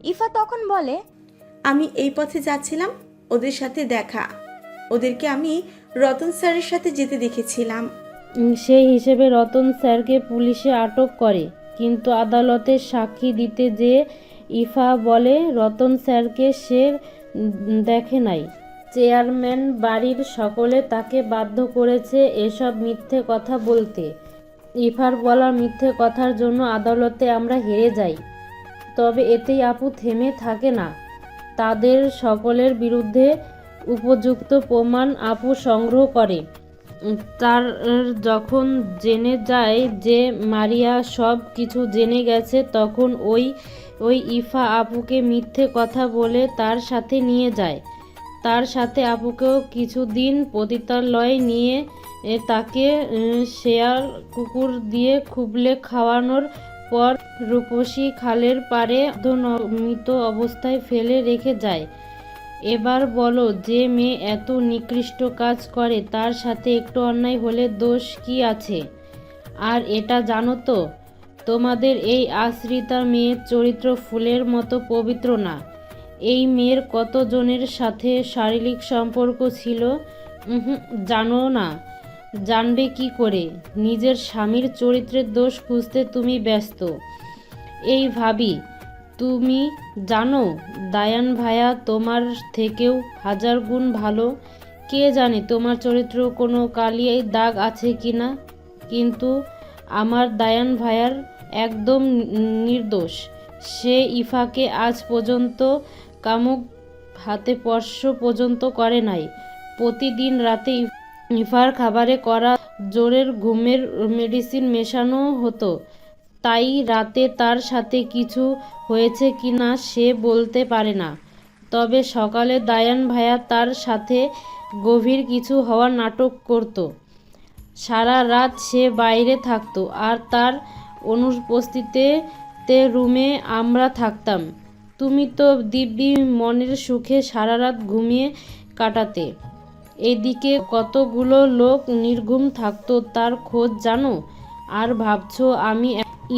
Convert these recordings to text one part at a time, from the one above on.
ইফা তখন বলে, আমি এই পথে যাচ্ছিলাম, ওদের সাথে দেখা। ওদেরকে আমি রতন স্যারের সাথে যেতে দেখেছিলাম। সেই হিসেবে রতন স্যারকে পুলিশে আটক করে, কিন্তু আদালতে সাক্ষী দিতে যেয়ে ইফা বলে রতন স্যারকে সে দেখে নাই। চেয়ারম্যান বাড়ির সকলে তাকে বাধ্য করেছে এসব মিথ্যে কথা বলতে। ইফার বলা মিথ্যে কথার জন্য আদালতে আমরা হেরে যাই। তবে এতেই আপু থেমে থাকে না। তাদের সকলের বিরুদ্ধে উপযুক্ত প্রমাণ আপু সংগ্রহ করে। তার যখন জেনে যায় যে মারিয়া সব কিছু জেনে গেছে, তখন ওই ইফা আপুকে মিথ্যে কথা বলে তার সাথে নিয়ে যায়। তার সাথে আপুকেও কিছুদিন পতিতালয়ে নিয়ে তাকে শেয়াল কুকুর দিয়ে খুবলে খাওয়ানোর পর রূপসী খালের পাড়ে মৃত অবস্থায় ফেলে রেখে যায়। এবার বলো, যে মেয়ে এত নিকৃষ্ট কাজ করে তার সাথে একটু অন্যায় হলে দোষ কি আছে? আর এটা জানো তো, তোমাদের এই আশ্রিতা মেয়ের চরিত্র ফুলের মতো পবিত্র না। এই মেয়ের কতজনের সাথে শারীরিক সম্পর্ক ছিল জানো না? জানবে কি করে? নিজের স্বামীর চরিত্রের দোষ খুঁজতে তুমি ব্যস্ত। এই ভাবি, তুমি জানো দায়ান ভাইয়া তোমার থেকেও হাজার গুণ ভালো। কে জানে তোমার চরিত্র কোনো কালির দাগ আছে কি না। কিন্তু আমার দায়ান ভাইয়ার একদম নির্দোষ। সে ইফাকে আজ পর্যন্ত কামুক হাতে স্পর্শ পর্যন্ত করে নাই। প্রতিদিন রাতে ইফার খাবারে করা জোরের ঘুমের মেডিসিন মেশানো হতো। তাই রাতে তার সাথে কিছু হয়েছে কি না সে বলতে পারে না। তবে সকালে দায়ান ভাইয়া তার সাথে গভীর কিছু হওয়ার নাটক করত। সারা রাত সে বাইরে থাকতো আর তার অনুপস্থিতিতে রুমে আমরা থাকতাম। তুমি তো দিব্যি মনের সুখে সারা রাত ঘুমিয়ে কাটাতে। এদিকে কতগুলো লোক নির্ঘুম থাকতো তার খোঁজ জানো? আর ভাবছো আমি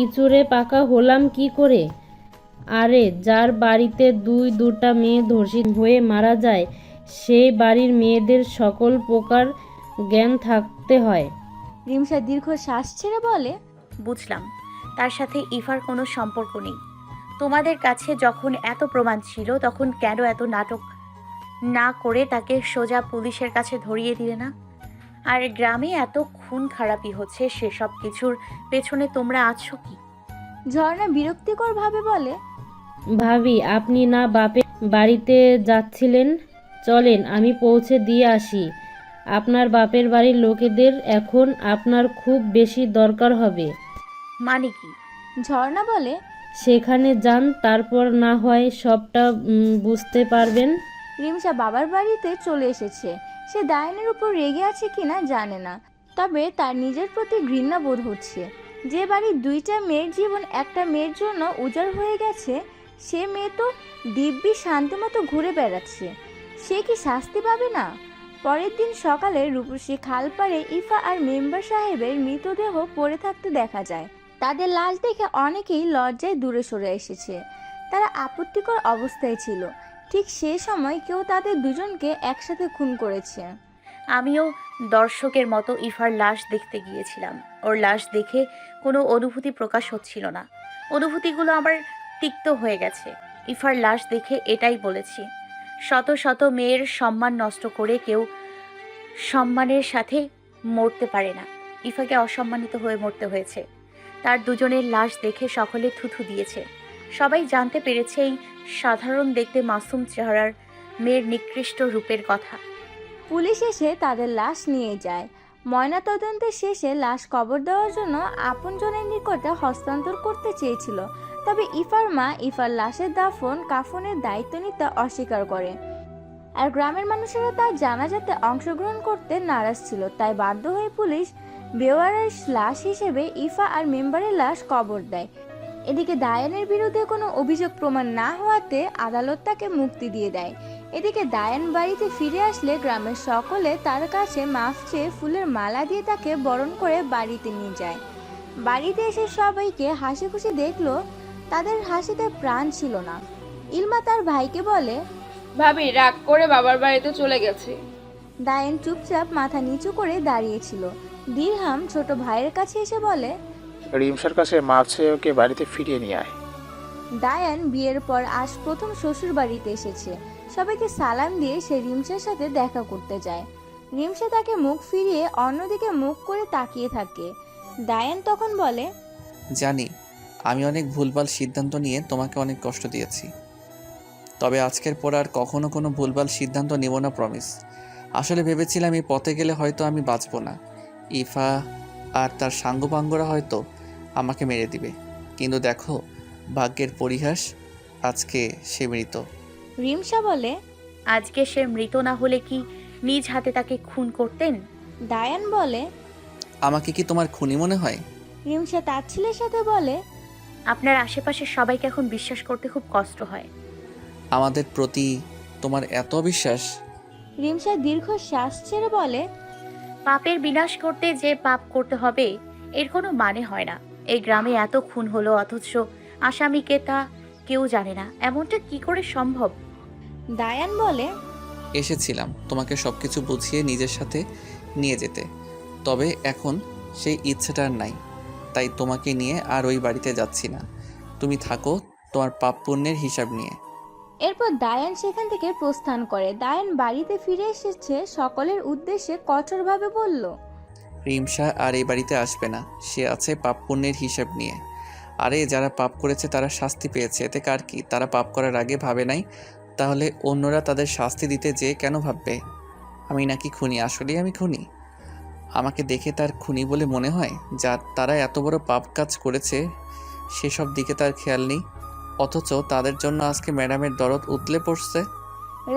ইঁচড়ে পাকা হলাম কি করে? আরে যার বাড়িতে দুটা মেয়ে ধর্ষিত হয়ে মারা যায়, সেই বাড়ির মেয়েদের সকল প্রকার জ্ঞান থাকতে হয়। রিমসা দীর্ঘ শ্বাস ছেড়ে বলে, বুঝলাম, তার সাথে ইফার কোনো সম্পর্ক নেই। তোমাদের কাছে যখন এত প্রমাণ ছিল, তখন কেন এত নাটক না করে তাকে সোজা পুলিশের কাছে ধরিয়ে দিলে না? আর গ্রামে এত খুন খারাপি হচ্ছে, সেসব কিছুর পেছনে তোমরা আছো কি? ঝর্ণা বিরক্তিকর ভাবে বলে, ভাবি, আপনি না বাপের বাড়িতে যাচ্ছিলেন? চলেন আমি পৌঁছে দিয়ে আসি। আপনার বাপের বাড়ির লোকেদের এখন আপনার খুব বেশি দরকার হবে। মানে কি? ঝর্ণা বলে, সেখানে যান, তারপর না হয় সবটা বুঝতে পারবেন। রিমসা বাবার বাড়িতে চলে এসেছে। সে দায়ানের উপর রেগে আছে কিনা জানে না, তবে তার নিজের প্রতি ঘৃণা বোধ হচ্ছে। যে বাড়ির দুইটা মেয়ের জীবন একটা মেয়ের জন্য উজাড় হয়ে গেছে, সে মেয়ে তো দিব্যি শান্তিমতো ঘুরে বেড়াচ্ছে। সে কি শাস্তি পাবে না? পরের দিন সকালে রূপসী খাল পাড়ে ইফা আর মেম্বার সাহেবের মৃতদেহ পড়ে থাকতে দেখা যায়। তাদের লাশ দেখে অনেকেই লজ্জায় দূরে সরে এসেছে। তারা আপত্তিকর অবস্থায় ছিল। ঠিক সে সময় কেউ তাদের দুজনকে একসাথে খুন করেছে। আমিও দর্শকের মতো ইফার লাশ দেখতে গিয়েছিলাম। ওর লাশ দেখে কোনো অনুভূতি প্রকাশ হচ্ছিল না। অনুভূতিগুলো আমার তিক্ত হয়ে গেছে। ইফার লাশ দেখে এটাই বলেছি, শত শত মেয়ের সম্মান নষ্ট করে কেউ সম্মানের সাথে মরতে পারে না। ইফাকে অসম্মানিত হয়ে মরতে হয়েছে। তার দুজনের লাশ দেখে সকলে থুথু দিয়েছে। সবাই জানতে পেরেছে এই সাধারণ দেখতে মাসুম চেহারার মেয়ের নিকৃষ্ট রূপের কথা। পুলিশ এসে তাদের লাশ নিয়ে যায়। ময়নাতদন্তের শেষে লাশ কবর দেওয়ার জন্য আপনজনের নিকটে হস্তান্তর করতে চেয়েছিল, তবে ইফার মা ইফার লাশের দাফন কাফনের দায়িত্ব নিতে অস্বীকার করে। আর গ্রামের মানুষেরা তার জানাজাতে অংশগ্রহণ করতে নারাজ ছিল, তাই বাধ্য হয়ে পুলিশ বেওয়ারিশ লাশ হিসেবে ইফা আর মেম্বারের লাশ কবর দেয়। এদিকে দায়ানের বিরুদ্ধে কোনো অভিযোগ প্রমাণ না হওয়াতে আদালত তাকে মুক্তি দিয়ে দেয়। এদিকে দায়ান বাড়িতে ফিরে আসলে গ্রামের সকলে তার কাছে মাফ চেয়ে ফুলের মালা দিয়ে তাকে বরণ করে বাড়িতে নিয়ে যায়। বাড়িতে এসে সবাইকে হাসি খুশি দেখলো, তাদের হাসিতে প্রাণ ছিল না। ইলমা তার ভাইকে বলে, ভাবি রাগ করে বাবার বাড়িতে চলে গেছে। দায়ান চুপচাপ মাথা নিচু করে দাঁড়িয়েছিল। দিরহাম ছোট ভাইয়ের কাছে এসে বলে, রিমসার কাছে মাপ চেয়ে ওকে বাড়িতে ফিরিয়ে নিয়ে আয়। দায়ান বিয়ের পর আজ প্রথম শ্বশুর বাড়িতে এসেছে। সবাইকে সালাম দিয়ে সে রিমসার সাথে দেখা করতে যায়। রিমসা তাকে মুখ ফিরিয়ে অন্যদিকে মুখ করে তাকিয়ে থাকে। দায়ান তখন বলে, জানি আমি অনেক ভুলভাল সিদ্ধান্ত নিয়ে তোমাকে অনেক কষ্ট দিয়েছি, তবে আজকের পর আর কখনো কোনো ভুলভাল সিদ্ধান্ত নেব না, প্রমিস। আসলে ভেবেছিলাম এই পথে গেলে হয়তো আমি বাঁচব না, ইফা আর তার সাঙ্গপাঙ্গরা হয়তো আমাকে মেরে দিবে, কিন্তু দেখো ভাগ্যের পরিহাস, আজকে সে মৃত। রিমসা বলে, আজকে সে মৃত না হলে কি নিজ হাতে তাকে খুন করতেন? দায়ান বলে, আমাকে কি তোমার খুনি মনে হয়? রিমসা তার ছেলের সাথে বলে, আপনার আশেপাশের সবাইকে এখন বিশ্বাস করতে খুব কষ্ট হয়। আমাদের প্রতি তোমার এত বিশ্বাস? রিমসা দীর্ঘ শ্বাস ছেড়ে বলে, পাপের বিনাশ করতে যে পাপ করতে হবে এর কোনো মানে হয় না। এই গ্রামে এত খুন হলো অথচ আসামিকে তা কেউ জানে না, এমনটা কি করে সম্ভব? দায়ান বলে, এসেছিলাম তোমাকে সব কিছু বুঝিয়ে নিজের সাথে নিয়ে যেতে, তবে এখন সেই ইচ্ছেটা আর নাই, তাই তোমাকে নিয়ে আর ওই বাড়িতে যাচ্ছি না। তুমি থাকো তোমার পাপ পুণ্যের হিসাব নিয়ে। এরপর দায়ান সেখান থেকে প্রস্থান করে। দায়ান বাড়িতে ফিরে এসেছে সকলের উদ্দেশ্যে কঠোরভাবে বলল, রিমসা আর এই বাড়িতে আসবে না, সে আছে পাপ পুণ্যের হিসাব নিয়ে। আরে যারা পাপ করেছে তারা শাস্তি পেয়েছে, এতে কার কি? তারা পাপ করার আগে ভাবে নাই, তাহলে অন্যরা তাদের শাস্তি দিতে যেয়ে কেন ভাববে আমি নাকি খুনি? আসলেই আমি খুনি? আমাকে দেখে তার খুনি বলে মনে হয়? তারা এত বড় পাপ কাজ করেছে সেসব দিকে তার খেয়াল নেই, অথচ তাদের জন্য আজকে ম্যাডামের দরদ উতলে পড়ছে।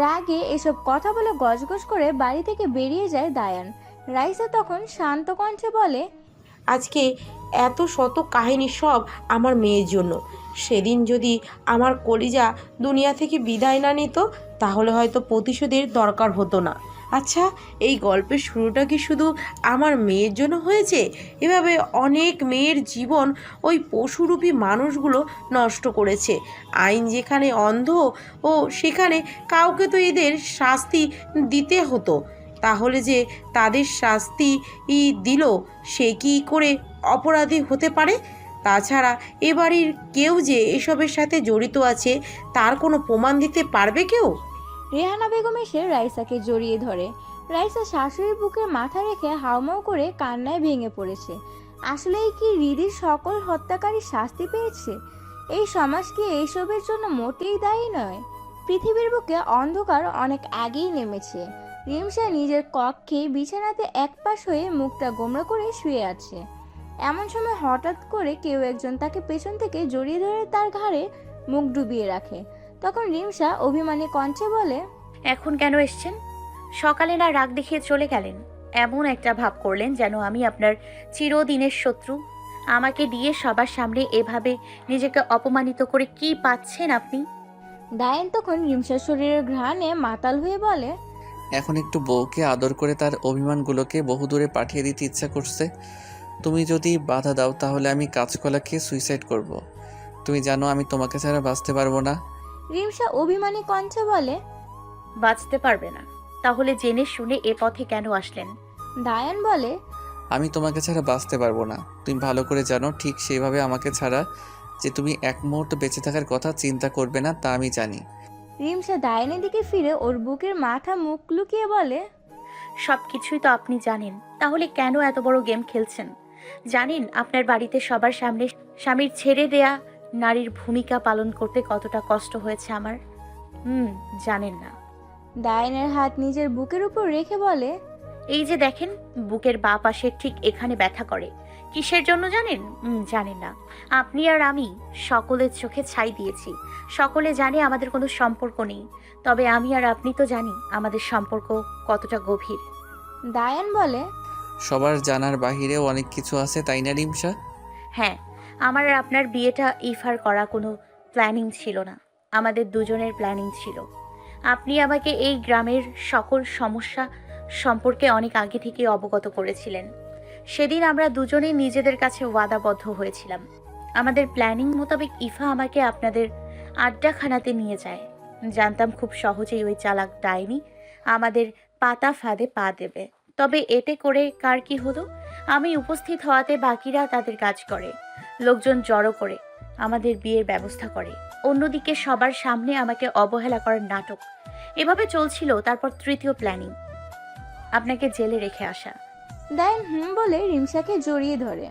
রাগে এসব কথা বলে গজগজ করে বাড়ি থেকে বেরিয়ে যায় দায়ান। রাইসা তখন শান্ত কণ্ঠে বলে, আজকে এত শত কাহিনী সব আমার মেয়ের জন্য। সেদিন যদি আমার কলিজা দুনিয়া থেকে বিদায় না নিত তাহলে হয়তো প্রতিশোধের দরকার হতো না। আচ্ছা, এই গল্পের শুরুটা কি শুধু আমার মেয়ের জন্য হয়েছে? এভাবে অনেক মেয়ের জীবন ওই পশুরূপী মানুষগুলো নষ্ট করেছে। আইন যেখানে অন্ধ ও সেখানে কাউকে তো এদের শাস্তি দিতে হতো। তাহলে যে তাদের শাস্তি দিল সে কি করে অপরাধী হতে পারে? তাছাড়া এ বাড়ির কেউ যে এসবের সাথে জড়িত আছে তার কোনো প্রমাণ দিতে পারবে কেউ? রেহানা বেগম এসে রাইসাকে জড়িয়ে ধরে। রাইসা শাশুড়ির বুকে মাথা রেখে হাউমাউ করে কান্নায় ভেঙে পড়েছে। আসলেই কি হৃদির সকল হত্যাকারী শাস্তি পেয়েছে? এই সমাজ কি এইসবের জন্য মোটেই দায়ী নয়? পৃথিবীর বুকে অন্ধকার অনেক আগেই নেমেছে। রিমসা নিজের কক্ষে বিছানাতে একপাশ হয়ে মুখটা গোমড়া করে শুয়ে আছে। এমন সময় হঠাৎ করে কেউ একজন তাকে পেছন থেকে জড়িয়ে ধরে তার ঘাড়ে মুখ ডুবিয়ে রাখে। তখন রিমসা অভিমানী কণ্ঠে বলে, এখন কেন এসছেন? সকালে না রাগ দেখিয়ে চলে গেলেন, এমন একটা ভাব করলেন যেন আমি আপনার চিরদিনের শত্রু। আমাকে দিয়ে সবার সামনে এভাবে নিজেকে অপমানিত করে কি পাচ্ছেন আপনি? দায়ান তখন রিমসার শরীরের ঘ্রাণে মাতাল হয়ে বলে, এখন একটু বউকে আদর করে তার অভিমানগুলোকে বহুদূরে পাঠিয়ে দিতে ইচ্ছা করছে। তুমি যদি বাধা দাও তাহলে আমি কাঁচকলা খেয়ে সুইসাইড করব। তুমি জানো আমি তোমাকে ছাড়া বাঁচতে পারবো না। রিমসা অভিমানী কণ্ঠে বলে, বাঁচতে পারবে না? তাহলে জেনে শুনে এ পথে কেন আসলেন? দায়ান বলে, আমি তোমাকে ছাড়া বাঁচতে পারবো না, তুমি ভালো করে জানো। ঠিক সেইভাবে আমাকে ছাড়া যে তুমি এক মুহূর্ত বেঁচে থাকার কথা চিন্তা করবে না তা আমি জানি। রিমসা দায়ানের দিকে ফিরে ওর বুকের মাথা মুখ লুকিয়ে বলে, সব কিছুই তো আপনি জানেন, তাহলে কেন এত বড় গেম খেলছেন? জানেন আপনার বাড়িতে সবার সামনে স্বামীর ছেড়ে দেয়া নারীর ভূমিকা পালন করতে কতটা কষ্ট হয়েছে আমার? জানেন না। দায়ানের হাত নিজের বুকের উপর রেখে বলে, এই যে দেখেন, বুকের বাঁ পাশে ঠিক এখানে ব্যথা করে। কিসের জন্য জানেন? জানেন না। আপনি আর আমি সকলের চোখে ছাই দিয়েছি। সকলে জানে আমাদের কোনো সম্পর্ক নেই, তবে আমি আর আপনি তো জানি আমাদের সম্পর্ক কতটা গভীর। দায়ান বলে, সবার জানার বাহিরেও অনেক কিছু আছে, তাই না রিমসা? হ্যাঁ, আমার আর আপনার বিয়েটা ইফার করা কোনো প্ল্যানিং ছিল না, আমাদের দুজনের প্ল্যানিং ছিল। আপনি আমাকে এই গ্রামের সকল সমস্যা সম্পর্কে অনেক আগে থেকে অবগত করেছিলেন। সেদিন আমরা দুজনেই নিজেদের কাছে ওয়াদাবদ্ধ হয়েছিলাম। আমাদের প্ল্যানিং মোতাবেক ইফা আমাকে আড্ডাখানাতে নিয়ে যায়। জানতাম খুব সহজেই ওই চালাক ডাইনি আমাদের পাতা ফাঁদে পা দেবে। তবে এতে করে কার কি হলো? আমি উপস্থিত হওয়াতে বাকিরা তাদের কাজ করে, লোকজন জড়ো করে আমাদের বিয়ের ব্যবস্থা করে। অন্যদিকে সবার সামনে আমাকে অবহেলা করার নাটক এভাবে চলছিল। তারপর তৃতীয় প্ল্যানিং, আপনাকে জেলে রেখে আসা। দায়ান বলে রিমসাকে জড়িয়ে ধরে।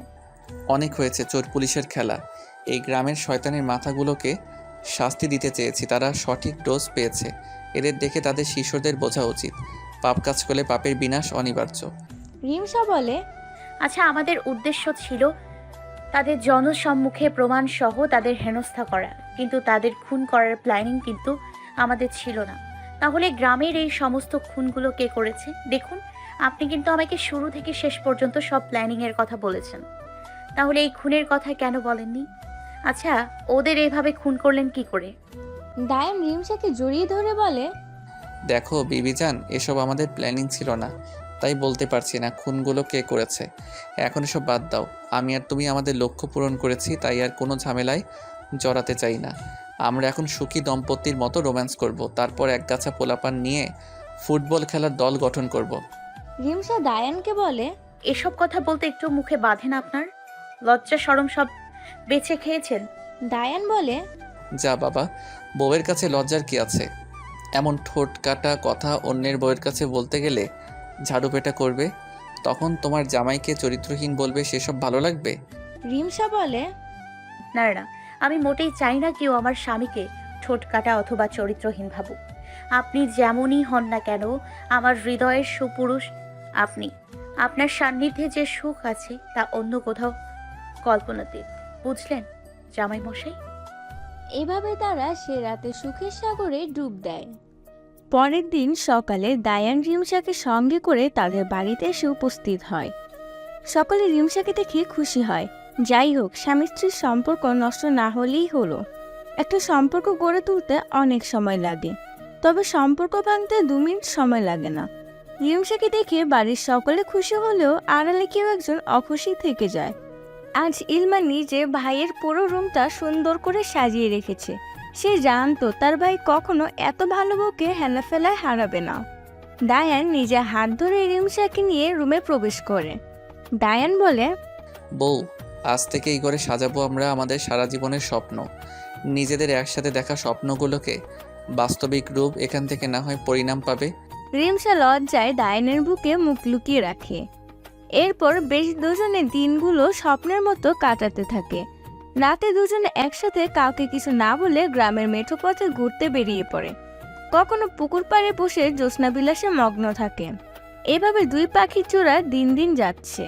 অনেক হয়েছে চোর পুলিশের খেলা। এই গ্রামের শয়তানের মাথাগুলোকে শাস্তি দিতে চেয়েছি, তারা সঠিক ডোজ পেয়েছে। এদের দেখে তাদের শিশুদের বোঝা উচিত, পাপ কাজ করলে পাপের বিনাশ অনিবার্য। রিমসা বলে, আচ্ছা, আমাদের উদ্দেশ্য ছিল তাদের জনসম্মুখে প্রমাণ সহ তাদের হেনস্থা করা, কিন্তু তাদের খুন করার প্ল্যানিং কিন্তু আমাদের ছিল না। তাহলে গ্রামের এই সমস্ত খুনগুলো কে করেছে? দেখুন, আপনি কিন্তু আমাকে শুরু থেকে শেষ পর্যন্ত সব প্ল্যানিং এর কথা বলেছেন, তাহলে এই খুনের কথা কেন বলেননি? আচ্ছা, ওদের এইভাবে খুন করলেন কি করে? দায়ান রিমসাকে জড়িয়ে ধরে বলে, দেখো বিবিজান, এসব আমাদের প্ল্যানিং ছিল না, তাই বলতে পারছি না খুনগুলো কে করেছে। এখন এসব বাদ দাও। আমি আর তুমি আমাদের লক্ষ্য পূরণ করেছি, তাই আর কোনো ঝামেলায় জড়াতে চাই না। আমরা এখন সুখী দম্পতির মতো রোম্যান্স করব, তারপর একগাছা পোলাপান নিয়ে ফুটবল খেলার দল গঠন করব। রিমসা দায়ানকে বলে, এসব কথা বলতে একটু মুখে বাঁধে না আপনার? লজ্জা শরম সব বেঁচে খেয়েছেন। দায়ান বলে, যা বাবা, বউয়ের কাছে লজ্জার কি আছে? এমন ঠোঁট কাটা কথা অন্যের বউয়ের কাছে বলতে গেলে ঝাড়ু পেটা করবে, তখন তোমার জামাইকে চরিত্রহীন বলবে, সেসব ভালো লাগবে? রিমসা বলে, না না, আমি মোটেই চাই না কেউ আমার স্বামীকে ঠোঁট কাটা অথবা চরিত্রহীন ভাবুক। আপনি যেমনই হন না কেন, আমার হৃদয়ের সুপুরুষ আপনি। আপনার সান্নিধ্যে যে সুখ আছে তা অন্য কোথাও কল্পনাতীত। বুঝলেন জামাই মশাই? এভাবে তারা সে রাতে সুখের সাগরে ডুব দেয়। পরের দিন সকালে দায়ান রিমসাকে সঙ্গে করে তাদের বাড়িতে এসে উপস্থিত হয়। সকলে রিমসাকে দেখে খুশি হয়। যাই হোক, স্বামী স্ত্রীর সম্পর্ক নষ্ট না হলেই হলো। একটা সম্পর্ক গড়ে তুলতে অনেক সময় লাগে, তবে সম্পর্ক ভাঙতে 2 মিনিট সময় লাগে না। রিমসাকে দেখে বাড়ির সকলে খুশি হলেও আড়ালে কেউ একজন অখুশি থেকে যায়। আজ ইলমা নিজে ভাইয়ের পুরো রুমটা সুন্দর করে সাজিয়ে রেখেছে। সে জানতো তার ভাই কখনো এত ভালো বউকে হেলাফেলায় হারাবে না। দায়ান নিজে হাত ধরে রিমসাকে নিয়ে রুমে প্রবেশ করে। দায়ান বলে, বউ, আজ থেকে এই ঘরে সাজাবো আমরা আমাদের সারা জীবনের স্বপ্ন। নিজেদের একসাথে দেখা স্বপ্নগুলোকে বাস্তবিক রূপ এখান থেকে না হয় পরিণাম পাবে। রিমসা লজ্জায় দায়ানের বুকে মুখ লুকিয়ে রাখে। এরপর বেশ দুজনে দিনগুলো স্বপ্নের মতো কাটাতে থাকে। রাতে দুজনে একসাথে কাউকে কিছু না বলে গ্রামের মেঠো পথে ঘুরতে বেরিয়ে পড়ে। কখনো পুকুর পাড়ে বসে জ্যোৎস্নাবিলাসে মগ্ন থাকে। এভাবে 2 পাখির জোড়া দিন দিন যাচ্ছে।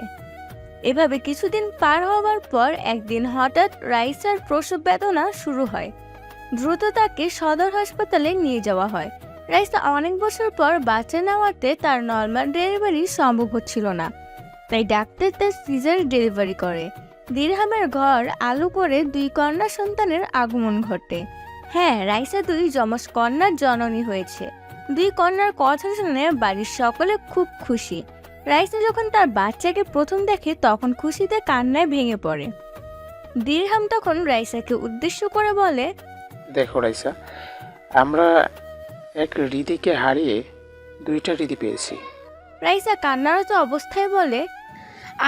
এভাবে কিছুদিন পার হওয়ার পর একদিন হঠাৎ রাইসার প্রসব বেদনা শুরু হয়। দ্রুত তাকে সদর হাসপাতালে নিয়ে যাওয়া হয়। রাইসা অনেক বছর পর বাচ্চা নেওয়াতে তার নর্মাল ডেলিভারি সম্ভব হচ্ছিল না, তাই ডাক্তার তার সিজার ডেলিভারি করে। দিরহামের ঘর আলো করে 2 কন্যা সন্তানের আগমন ঘটে। হ্যাঁ, রাইসা 2 যমজ কন্যার জননী হয়েছে। 2 কন্যার কথা শুনে বাড়ির সকলে খুব খুশি। রাইসা যখন তার বাচ্চাকে প্রথম দেখে তখন খুশিতে কান্নায় ভেঙে পড়ে। দিরহাম তখন রাইসাকে উদ্দেশ্য করে বলে, দেখো রাইসা, আমরা এক হৃদিকে হারিয়ে 2টা হৃদি পেয়েছি। রাইসা কান্নারত অবস্থায় বলে,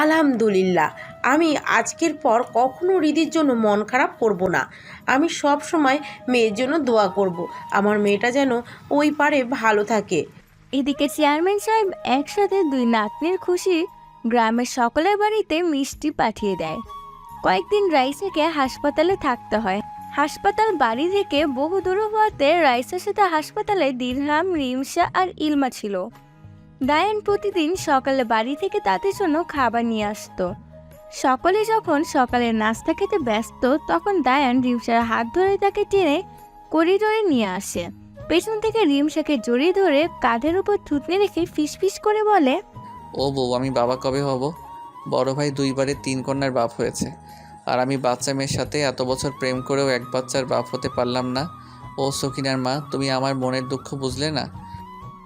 আলহামদুলিল্লাহ, আমি আজকের পর কখনো রিদির জন্য মন খারাপ করব না। আমি সব সময় মেয়ের জন্য দোয়া করব, আমার মেয়েটা যেন ওই পারে ভালো থাকে। এদিকে চেয়ারম্যান সাহেব একসাথে 2 নাতনির খুশি গ্রামের সকলের বাড়িতে মিষ্টি পাঠিয়ে দেয়। কয়েকদিন রাইসাকে হাসপাতালে থাকতে হয়। হাসপাতাল বাড়ি থেকে বহু দূর হওয়াতে রাইসার সাথে হাসপাতালে দিরহাম, রিমসা আর ইলমা ছিল। দায়ান প্রতিদিন সকালে বাড়ি থেকে তাদের জন্য খাবার নিয়ে আসতো। সকলে যখন সকালের নাস্তা খেতে ব্যস্ত তখন দায়ান রিমসার হাত ধরে তাকে টেনে করিডোরে নিয়ে আসে। পেছন থেকে রিমসাকে জড়িয়ে ধরে কাঁধের উপর থুতনি রেখে ফিসফিস করে বলে, ও বউ, আমি বাবা কবে হব? বড় ভাই 2 বারে 3 কন্যার বাপ হয়েছে, আর আমি বাচ্চা মেয়ের সাথে এত বছর প্রেম করেও এক বাচ্চার বাপ হতে পারলাম না। ও সকিনার মা, তুমি আমার মনের দুঃখ বুঝলে না?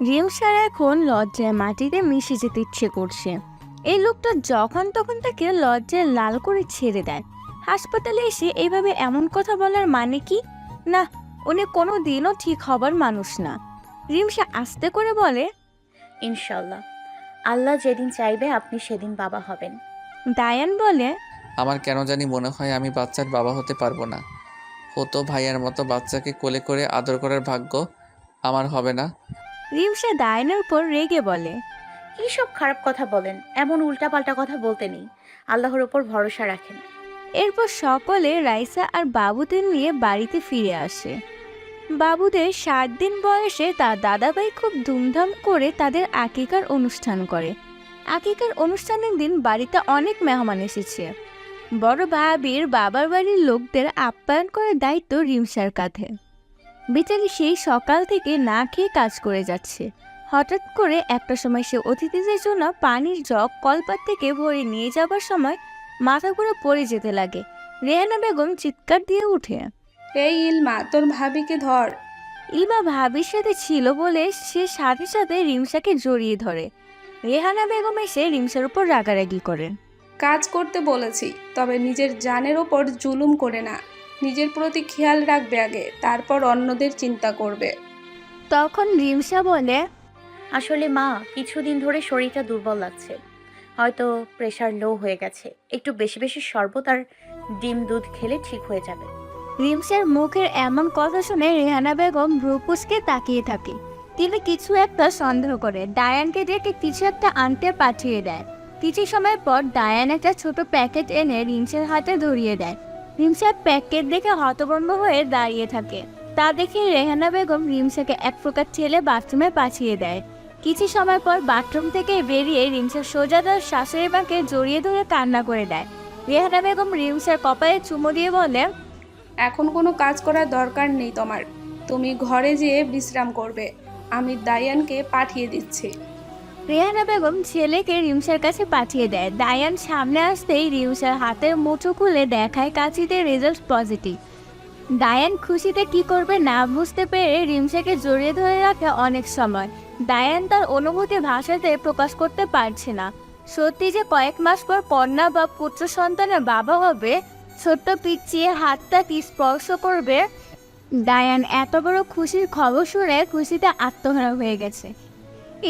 রিমসার এখন লজ্জায় মাটিতে মিশে যেতে ইচ্ছে করছে। এই লোকটা যখন তখন তাকে লজ্জায় লাল করে ছেড়ে দেয়। হাসপাতালে এসে এইভাবে এমন কথা বলার মানে কি? না, উনি কোনো দিনও ঠিক হবার মানুষ না। রিমসা আস্তে করে বলে। ইনশাল্লাহ, আল্লাহ যেদিন চাইবে আপনি সেদিন বাবা হবেন। ডায়ান বলে। আমার কেন জানি মনে হয় আমি বাচ্চার বাবা হতে পারবো না। হতো ভাইয়ার মতো বাচ্চাকে কোলে করে আদর করার ভাগ্য আমার হবে না। রিমসা ডায়ানের উপর রেগে বলে। কি সব খারাপ কথা বলেন? এমন উল্টাপাল্টা কথা বলতে নেই। আল্লাহর ওপর ভরসা রাখেন। এরপর সকলে রাইসা আর বাবুদের নিয়ে বাড়িতে ফিরে আসে। বাবুদের 7 দিন বয়সে তার দাদাভাই খুব ধুমধাম করে তাদের আকিকার অনুষ্ঠান করে। আকিকার অনুষ্ঠানের দিন বাড়িতে অনেক মেহমান এসেছে। বড় ভাবির বাবার বাড়ির লোকদের আপ্যায়ন করার দায়িত্ব রিমসার কাঁধে। বেচারি সেই সকাল থেকে না খেয়ে কাজ করে যাচ্ছে। হঠাৎ করে একটা সময় সে অতিথিদের জন্য পানির জগ কলপাত থেকে ভরে নিয়ে যাবার সময় মাথা ঘুরে পড়ে যেতে লাগে। রেহানা বেগম চিৎকার দিয়ে উঠে। এই ইলমা, তোর ভাবিকে ধর। ইলমা ভাবির সাথে ছিল বলে সে সাথে সাথে রিমসাকে জড়িয়ে ধরে। রেহানা বেগম এসে রিমসার উপর রাগারাগি করেন। কাজ করতে বলেছি, তবে নিজের জানের ওপর জুলুম করে না। নিজের প্রতি খেয়াল রাখবে আগে, তারপর অন্যদের চিন্তা করবে। তখন রিমসা বলে। আসলে মা, কিছুদিন ধরে শরীরটা দুর্বল লাগছে। হয়তো প্রেশার লো হয়ে গেছে। একটু বেশি বেশি শরবত আর ডিম দুধ খেলে ঠিক হয়ে যাবে। রিমসার মুখের এমন কথা শুনে রেহানা বেগম ভ্রুকুচকে তাকিয়ে থাকে। তিনি কিছু একটা সন্দেহ করে ডায়ানকে ডেকে কিছু একটা আনতে পাঠিয়ে দেয়। কিছু সময় পর ডায়ান একটা ছোট প্যাকেট এনে রিমসার হাতে ধরিয়ে দেয়। রিমসার প্যাকেট দেখে হতভম্ব হয়ে দাঁড়িয়ে থাকে। তা দেখে রেহানা বেগম রিমসাকে এক প্রকার ঠেলে বাথরুমে পাঠিয়ে দেয়। কিছু সময় পর বাথরুম থেকে বেরিয়ে রিমসার সোজা তার শাশুড়ি মাকে জড়িয়ে ধরে কান্না করে দেয়। রেহানা বেগম রিমসার কপালে চুমো দিয়ে বলে। এখন কোনো কাজ করার দরকার নেই তোমার। তুমি ঘরে যেয়ে বিশ্রাম করবে। আমি দায়ানকে পাঠিয়ে দিচ্ছি। রেহানা বেগম ছেলেকে রিমসার কাছে পাঠিয়ে দেয়। দায়ান সামনে আসতেই রিমসার হাতের মুঠো খুলে দেখায় কাঁচিতে রেজাল্ট পজিটিভ। দায়ান খুশিতে কি করবে না বুঝতে পেরে রিমসাকে জড়িয়ে ধরে রাখে অনেক সময়। দায়ান তার অনুভূতি ভাষাতে প্রকাশ করতে পারছে না। সত্যি যে কয়েক মাস পর কন্যা বা পুত্র সন্তানের বাবা হবে, ছোট্ট পিছিয়ে হাতটা কি স্পর্শ করবে। দায়ান এত বড় খুশির খবর শুনে খুশিতে আত্মহারা হয়ে গেছে।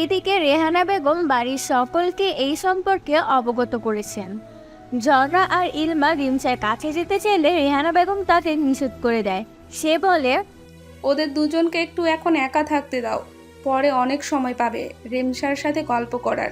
এদিকে রেহানা বেগম বাড়ির সকলকে এই সম্পর্কে অবগত করেছেন। জর্রা আর ইলমা রিমসার কাছে যেতে চাইলে রেহানা বেগম তাকে নিষেধ করে দেয়। সে বলে। ওদের দুজনকে একটু এখন একা থাকতে দাও, পরে অনেক সময় পাবে রিমসার সাথে গল্প করার।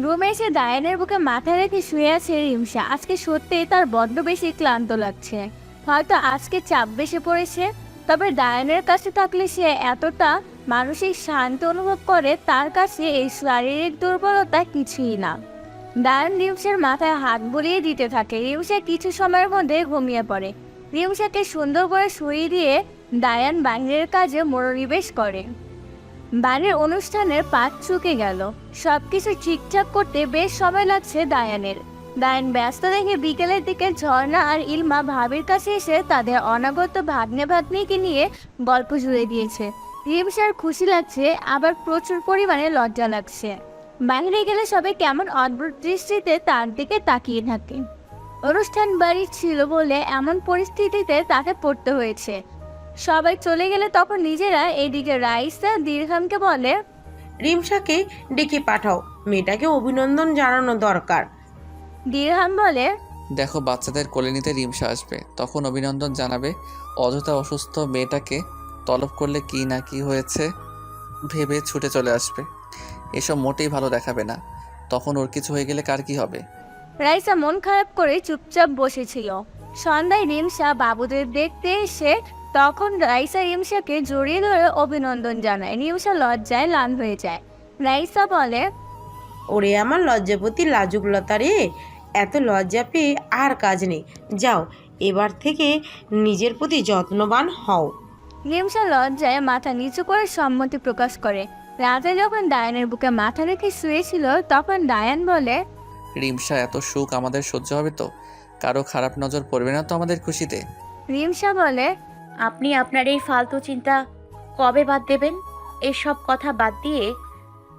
রুমে এসে দায়ানের বুকে মাথা রেখে শুয়ে আছে রিমসা। আজকে সত্যিই তার বড্ড বেশি ক্লান্ত লাগছে। হয়তো আজকে চাপ বেশি পড়েছে। তবে দায়ানের কাছে থাকলে সে এতটা মানসিক শান্তি অনুভব করে, তার কাছে এই শারীরিক দুর্বলতা কিছুই না। দায়ান রিমসার মাথায় হাত বুলিয়ে দিতে থাকে। রিমসা কিছু সময়ের মধ্যে ঘুমিয়ে পড়ে। রিমসাকে সুন্দর করে শুয়ে দিয়ে দায়ান বাইরের কাজে মনোনিবেশ করে। বাড়ির অনুষ্ঠানের পাত চুকে গেল। সবকিছু ঠিকঠাক করতে বেশ সময় লাগছে দায়ানের। দায়ান ব্যস্ত দেখে বিকেলের দিকে ঝর্ণা আর ইলমা ভাবির কাছে এসে তাদের অনাগত ভাগ্নে ভাগ্নিকে নিয়ে গল্প জুড়ে দিয়েছে। রিমসার খুশি লাগছে, আবার প্রচুর পরিমাণে লজ্জা লাগছে। বাইরে গেলে সবাই কেমন অদ্ভুত দৃষ্টিতে তার দিকে তাকিয়ে থাকে। অনুষ্ঠান বাড়ি ছিল বলে এমন পরিস্থিতিতে তাকে পড়তে হয়েছে। সবাই চলে গেলে তখন নিজেরা এদিকে রাইসা দিরহামকে বলে। রিমসাকে ডেকে পাঠাও, মেয়েটাকে অভিনন্দন জানানো দরকার। দিরহাম বলে। দেখো, বাচ্চাদের কোলে নিতে রিমসা আসবে, তখন অভিনন্দন জানাবে। অযথা অসুস্থ মেয়েটাকে তলব করলে কি না কি হয়েছে ভেবে ছুটে চলে আসবে। এসব মোটেই ভালো দেখাবে না। তখন ওর কিছু হয়ে গেলে কার কি হবে। রাইসা মন খারাপ করে চুপচাপ বসেছিল। সন্ধ্যায় রিমসা বাবুদের দেখতে এসে তখন রাইসা রিমসাকে জড়িয়ে ধরে অভিনন্দন জানায়। রিমসা লজ্জায় লাল হয়ে যায়। রাইসা বলে। ওরে আমার লজ্জাপতি লাজুকলতা রে, এত লজ্জা পেয়ে আর কাজ নেই। যাও, এবার থেকে নিজের প্রতি যত্নবান হও। রিমসা লজ্জায় মাথা নিচু করে সম্মতি প্রকাশ করে। রাতে যখন ডায়ানের বুকে মাথা রেখে শুয়েছিল তখন ডায়ান বলে। রিমসা, এত সুখ আমাদের সহ্য হবে তো? কারো খারাপ নজর পড়বে না তো আমাদের খুশিতে? রিমসা বলে। আপনি আপনার এই ফালতু চিন্তা কবে বাদ দেবেন? এসব কথা বাদ দিয়ে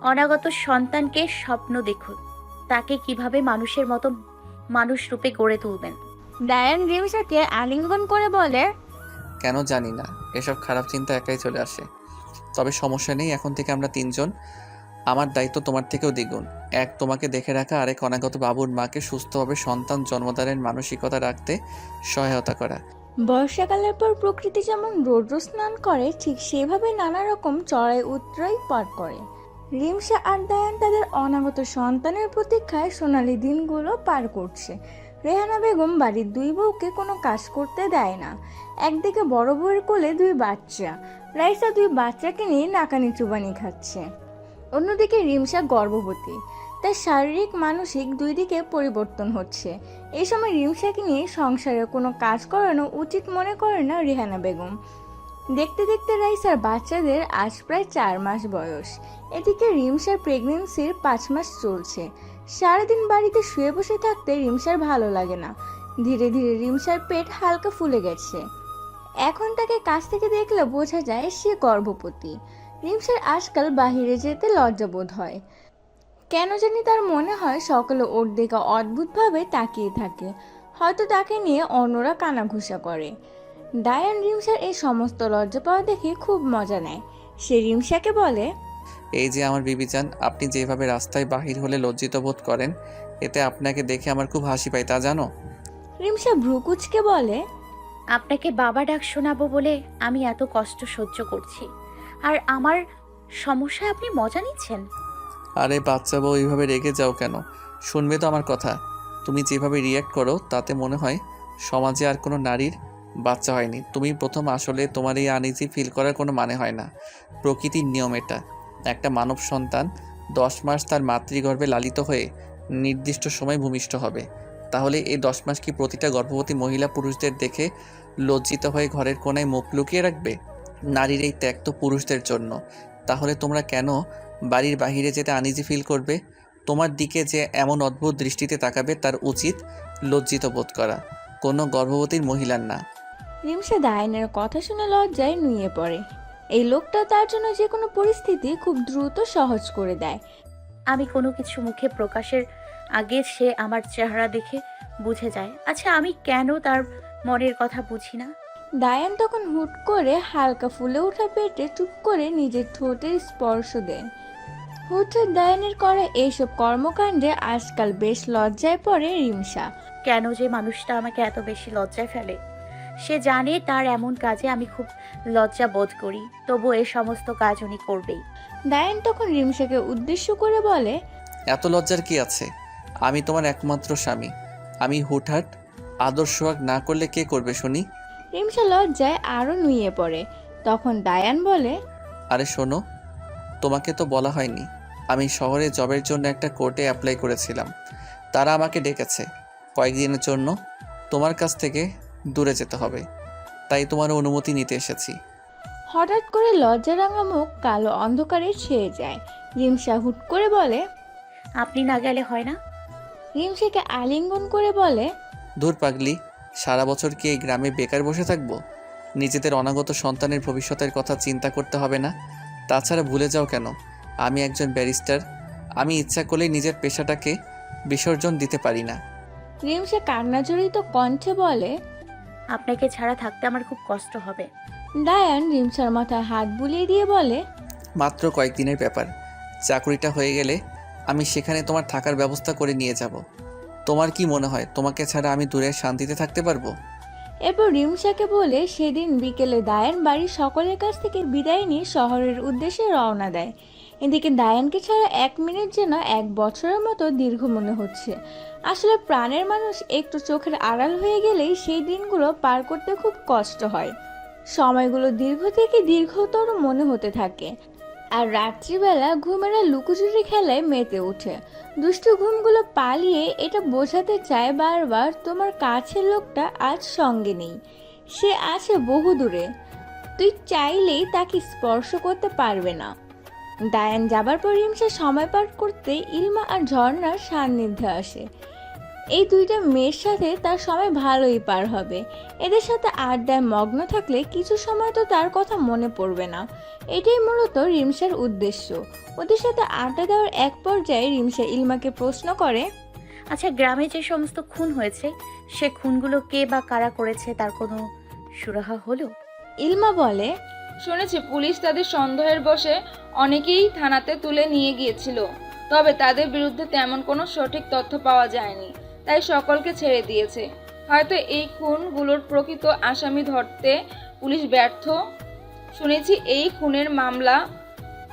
অনাগত সন্তানকে স্বপ্ন দেখুন। তাকে কিভাবে মানুষের মতো মানুষ রূপে গড়ে তুলবেন। ডায়ান রিমসাকে আলিঙ্গন করে বলে। কেন জানি না এসব খারাপ চিন্তা একাই চলে আসে। তবে সমস্যা নেই, এখন থেকে আমরা তিনজন। আমার দায়িত্ব তোমার থেকেও দ্বিগুণ। এক, তোমাকে দেখে রাখা, আরেক অনাগত বাবুর মাকে সুস্থভাবে সন্তান জন্মদানের মানসিকতা রাখতে সহায়তা করা। বর্ষাকালের পর প্রকৃতি যেমন রৌদ্র স্নান করে, ঠিক সেভাবে নানা রকম চড়াই উতরাই পার করে। রিমসা আর দায়ান তাদের অনাগত সন্তানের প্রতীক্ষায় সোনালি দিনগুলো পার করছে। রেহানা বেগম বাড়ির দুই বউকে কোনো কাজ করতে দেয় না। একদিকে বড় বউয়ের কোলে দুই বাচ্চা, রাইসা দুই বাচ্চাকে নিয়ে নাকানি চুবানি খাচ্ছে। অন্যদিকে রিমসা গর্ভবতী, তার শারীরিক মানসিক দুই দিকে পরিবর্তন হচ্ছে। এই সময় রিমসাকে নিয়ে সংসারে কোনো কাজ করানো উচিত মনে করে না রেহানা বেগম। দেখতে দেখতে রাইসার বাচ্চাদের আজ প্রায় 4 মাস বয়স। এদিকে রিমসার প্রেগনেন্সির 5 মাস চলছে। সারাদিন বাড়িতে শুয়ে বসে থাকতে রিমসার ভালো লাগে না। ধীরে ধীরে রিমসার পেট হালকা ফুলে গেছে। এখন তাকে কাছ থেকে দেখলে বোঝা যায় সে গর্ভবতী। রিমসার আজকাল বাহিরে যেতে লজ্জাবোধ হয়। কেন জানি তার মনে হয় সকলে ওর দিকে অদ্ভুতভাবে তাকিয়ে থাকে, হয়তো তাকে নিয়ে অন্যরা কানাঘুষা করে। ডায়ান রিমসার এই সমস্ত লজ্জা পাওয়া দেখে খুব মজা নেয়। সে রিমসাকে বলে, এই যে আমার বিবিজান, আপনি যেভাবে রাস্তায় বাহির হলে লজ্জিত বোধ করেন, এতে আপনাকে দেখে আমার খুব হাসি পায়, তা জানো? রিমসা ভ্রুকুচকে বলে, আপনাকে বাবা ডাক শোনাবো বলে আমি এত কষ্ট সহ্য করছি, আর আমার সমস্যায় আপনি মজা নিচ্ছেন। আরে বাচ্চা বউ, এইভাবে রেগে যাও কেন? শুনবে তো আমার কথা। তুমি যেভাবে রিয়্যাক্ট করো তাতে মনে হয় সমাজে আর কোনো নারীর বাচ্চা হয়নি। তুমি প্রথম। আসলে তোমার এই আনইজি ফিল করার কোনো মানে হয় না। প্রকৃতির নিয়ম এটা। একটা মানব সন্তান 10 মাস তার মাতৃগর্ভে লালিত হয়ে নির্দিষ্ট সময় ভূমিষ্ঠ হবে। তাহলে এই 10 মাস কি প্রতিটা গর্ভবতী মহিলা পুরুষদের দেখে লজ্জিত হয়ে ঘরের কোণায় মুখ লুকিয়ে রাখবে? নারীর এই ত্যাগ তো পুরুষদের জন্য। তাহলে তোমরা কেন বাড়ির বাইরে যেতে আনইজি ফিল করবে? তোমার দিকে যে এমন অদ্ভুত দৃষ্টিতে তাকাবে তার উচিত লজ্জিত বোধ করা, কোনো গর্ভবতীর মহিলার না। রিমসা দায়ানের কথা শুনে লজ্জায় নুয়ে পড়ে। এই লোকটা তার জন্য যে কোনো পরিস্থিতি খুব দ্রুত সহজ করে দেয়। আমি কোনো কিছু মুখে প্রকাশের আগে সে আমার চেহারা দেখে বুঝে যায়। আচ্ছা, আমি কেন তার মনের কথা বুঝি না? দায়ান তখন হুট করে হালকা ফুলে ওঠা পেটে চুপ করে নিজের ঠোঁটের স্পর্শ দেয়। হুটহাট দায়ানের করা এইসব কর্মকাণ্ডে আজকাল বেশ লজ্জায় পড়ে রিমসা। কেন যে মানুষটা আমাকে এত বেশি লজ্জায় ফেলে? সে জানে তার এমন কাজে আমি খুব লজ্জা বোধ করি, তবু এই সমস্ত কাজ উনি করবেই। দায়ান তখন রিমসাকে উদ্দেশ্য করে বলে, এত লজ্জার কি আছে? আমি তোমার একমাত্র স্বামী। আমি হুটহাট আদর সোহাগ না করলে কে করবে শুনি? রিমসা লজ্জায় আরও নুয়ে পড়ে। তখন দায়ান বলে, আরে শোনো, তোমাকে তো বলা হয়নি, আমি শহরে জবের জন্য একটা কোর্টে অ্যাপ্লাই করেছিলাম। তারা আমাকে ডেকেছে কয়েকদিনের জন্য। তোমার কাছ থেকে দূরে যেতে হবে, তাই তোমার অনুমতি নিতে এসেছি। হঠাৎ করে লজ্জারাঙা মুখ কালো অন্ধকারে ছেয়ে যায়। রিমসা হুট করে বলে, আপনি না গেলে হয় না? রিমসাকে আলিঙ্গন করে বলে, দূর পাগলি, সারা বছর কি এই গ্রামে বেকার বসে থাকবো? নিজেদের অনাগত সন্তানের ভবিষ্যতের কথা চিন্তা করতে হবে না? তাছাড়া ভুলে যাও কেন, আমি একজন ব্যারিস্টার। আমি ইচ্ছা করলেই নিজের পেশাটাকে বিসর্জন দিতে পারি না। রিমসা কান্নাজড়িত কণ্ঠে বলে, আপনাকে ছাড়া থাকতে আমার খুব কষ্ট হবে। দায়ান রিমসার মাথায় হাত বুলিয়ে দিয়ে বলে, মাত্র কয়েকদিনের ব্যাপার। চাকরিটা হয়ে গেলে আমি সেখানে তোমার থাকার ব্যবস্থা করে নিয়ে যাব। তোমার কি মনে হয় তোমাকে ছাড়া আমি দূরে শান্তিতে থাকতে পারবো? এরপর রিমসাকে বলে সেদিন বিকেলে দায়ান বাড়ির সকলের কাছ থেকে বিদায় নিয়ে শহরের উদ্দেশ্যে রওনা দেয়। এদিকে দায়ানকে ছাড়া 1 মিনিট যেন 1 বছরের মতো দীর্ঘ মনে হচ্ছে। আসলে প্রাণের মানুষ একটু চোখের আড়াল হয়ে গেলেই সেই দিনগুলো পার করতে খুব কষ্ট হয়। সময়গুলো দীর্ঘ থেকে দীর্ঘতর মনে হতে থাকে। আর রাত্রিবেলা ঘুমেরা লুকোচুরি খেলায় মেতে ওঠে। দুষ্টু ঘুমগুলো পালিয়ে এটা বোঝাতে চায় বারবার, তোমার কাছের লোকটা আজ সঙ্গে নেই, সে আছে বহু দূরে, তুই চাইলেই তাকে স্পর্শ করতে পারবে না। দায়ান যাবার পর রিমসা সময় পার করতে ইলমা আর ঝর্ণার সান্নিধ্যে আসে। এই দুইটা মেয়ের সাথে তার সময় ভালোই পার হবে। এদের সাথে আড্ডায় মগ্ন থাকলে কিছু সময় তো তার কথা মনে পড়বে না। এটাই মূলত রিমসার উদ্দেশ্য। ওদের সাথে আড্ডা দেওয়ার এক পর্যায়ে রিমসা ইলমাকে প্রশ্ন করে, আচ্ছা, গ্রামে যে সমস্ত খুন হয়েছে সে খুনগুলো কে বা কারা করেছে তার কোনো সুরাহা হলো? ইলমা বলে, শুনেছি পুলিশ তাদের সন্দেহের বশে অনেকেই থানাতে তুলে নিয়ে গিয়েছিল, তবে তাদের বিরুদ্ধে তেমন কোনো সঠিক তথ্য পাওয়া যায়নি, তাই সকলকে ছেড়ে দিয়েছে। হয়তো এই খুনগুলোর প্রকৃত আসামি ধরতে পুলিশ ব্যর্থ। শুনেছি এই খুনের মামলা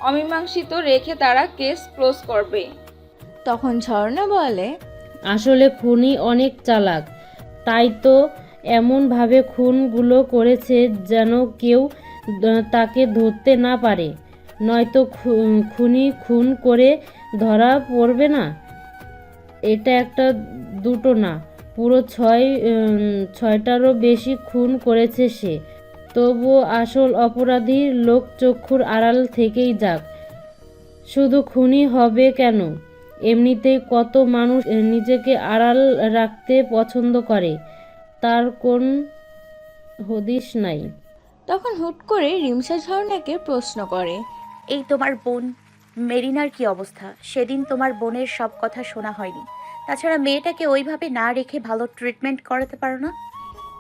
অমীমাংসিত রেখে তারা কেস ক্লোজ করবে। তখন ঝর্ণা বলে, আসলে খুনি অনেক চালাক, তাই তো এমনভাবে খুনগুলো করেছে যেন কেউ তাকে ধরতে না পারে, নয়তো খুনি খুন করে ধরা পড়বে না। এটা একটা দুটো না, পুরো ছয়টারও বেশি খুন করেছে সে। তবু আসল অপরাধী লোকচক্ষুর আড়াল থেকেই যাক, শুধু খুনি হবে কেন? এমনিতেই কত মানুষ নিজেকে আড়াল রাখতে পছন্দ করে, তার কোন হদিস নাই। তখন হুট করে রিমসা ঝর্ণাকে প্রশ্ন করে, এই তোমার বোন মেরিনার কি অবস্থা? সেদিন তোমার বোনের সব কথা শোনা হয়নি। তাছাড়া মেয়েটাকে ওইভাবে না রেখে ভালো ট্রিটমেন্ট করাতে পারো না?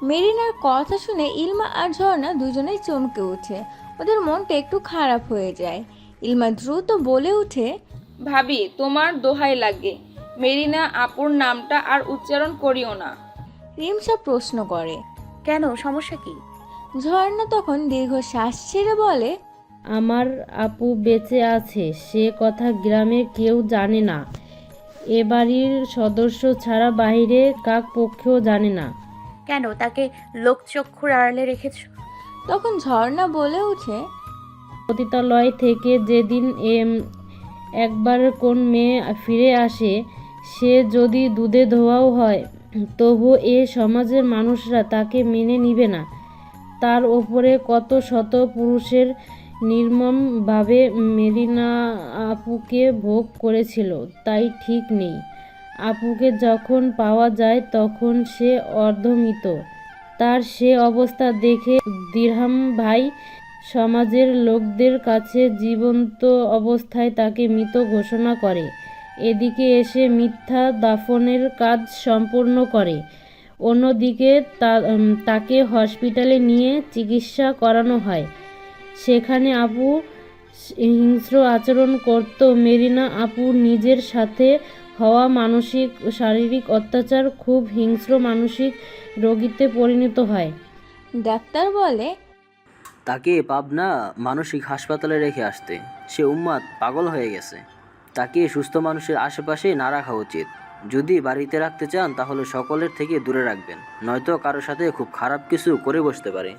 মেরিনার কথা শুনে ইলমা আর ঝর্ণা দুজনেই চমকে ওঠে। ওদের মনটা একটু খারাপ হয়ে যায়। ইলমা দ্রুত বলে ওঠে, ভাবি, তোমার দোহাই লাগে, মেরিনা আপুর নামটা আর উচ্চারণ করিও না। রিমসা প্রশ্ন করে, কেন, সমস্যা কি? ঝর্ণা তখন দীর্ঘ শ্বাস ছেড়ে বলে, আমার আপু বেঁচে আছে সে কথা গ্রামের কেউ জানে না, এ বাড়ির সদস্য ছাড়া বাইরে কাক পক্ষেও জানে না। কেন তাকে লোকচক্ষুর আড়ালে রেখেছ? তখন ঝর্ণা বলে ওঠে, পতিতালয় থেকে যেদিন একবার কোন মেয়ে ফিরে আসে, সে যদি দুধে ধোয়াও হয়, তবু এ সমাজের মানুষরা তাকে মেনে নিবে না। তার ওপরে কত শত পুরুষের নির্মমভাবে মেরিনা আপুকে ভোগ করেছিল, তাই ঠিক নেই। আপুকে যখন পাওয়া যায় তখন সে অর্ধমৃত। তার সে অবস্থা দেখে দিরহাম ভাই সমাজের লোকদের কাছে জীবন্ত অবস্থায় তাকে মৃত ঘোষণা করে। এদিকে এসে মিথ্যা দাফনের কাজ সম্পূর্ণ করে। অন্যদিকে তাকে হসপিটালে নিয়ে চিকিৎসা করানো হয়। সেখানে আপু হিংস্র আচরণ করত। মেরিনা আপু নিজের সাথে হওয়া মানসিক শারীরিক অত্যাচার খুব হিংস্র মানসিক রোগীতে পরিণত হয়। ডাক্তার বলে, তাকে পাবনা মানসিক হাসপাতালে রেখে আসতে। সে উন্মাদ, পাগল হয়ে গেছে। তাকে সুস্থ মানুষের আশেপাশে না রাখা উচিত। যদি বাড়িতে রাখতে চান তাহলে সকলের থেকে দূরে রাখবেন, নয়তো কারোর সাথে খুব খারাপ কিছু করে বসতে পারে।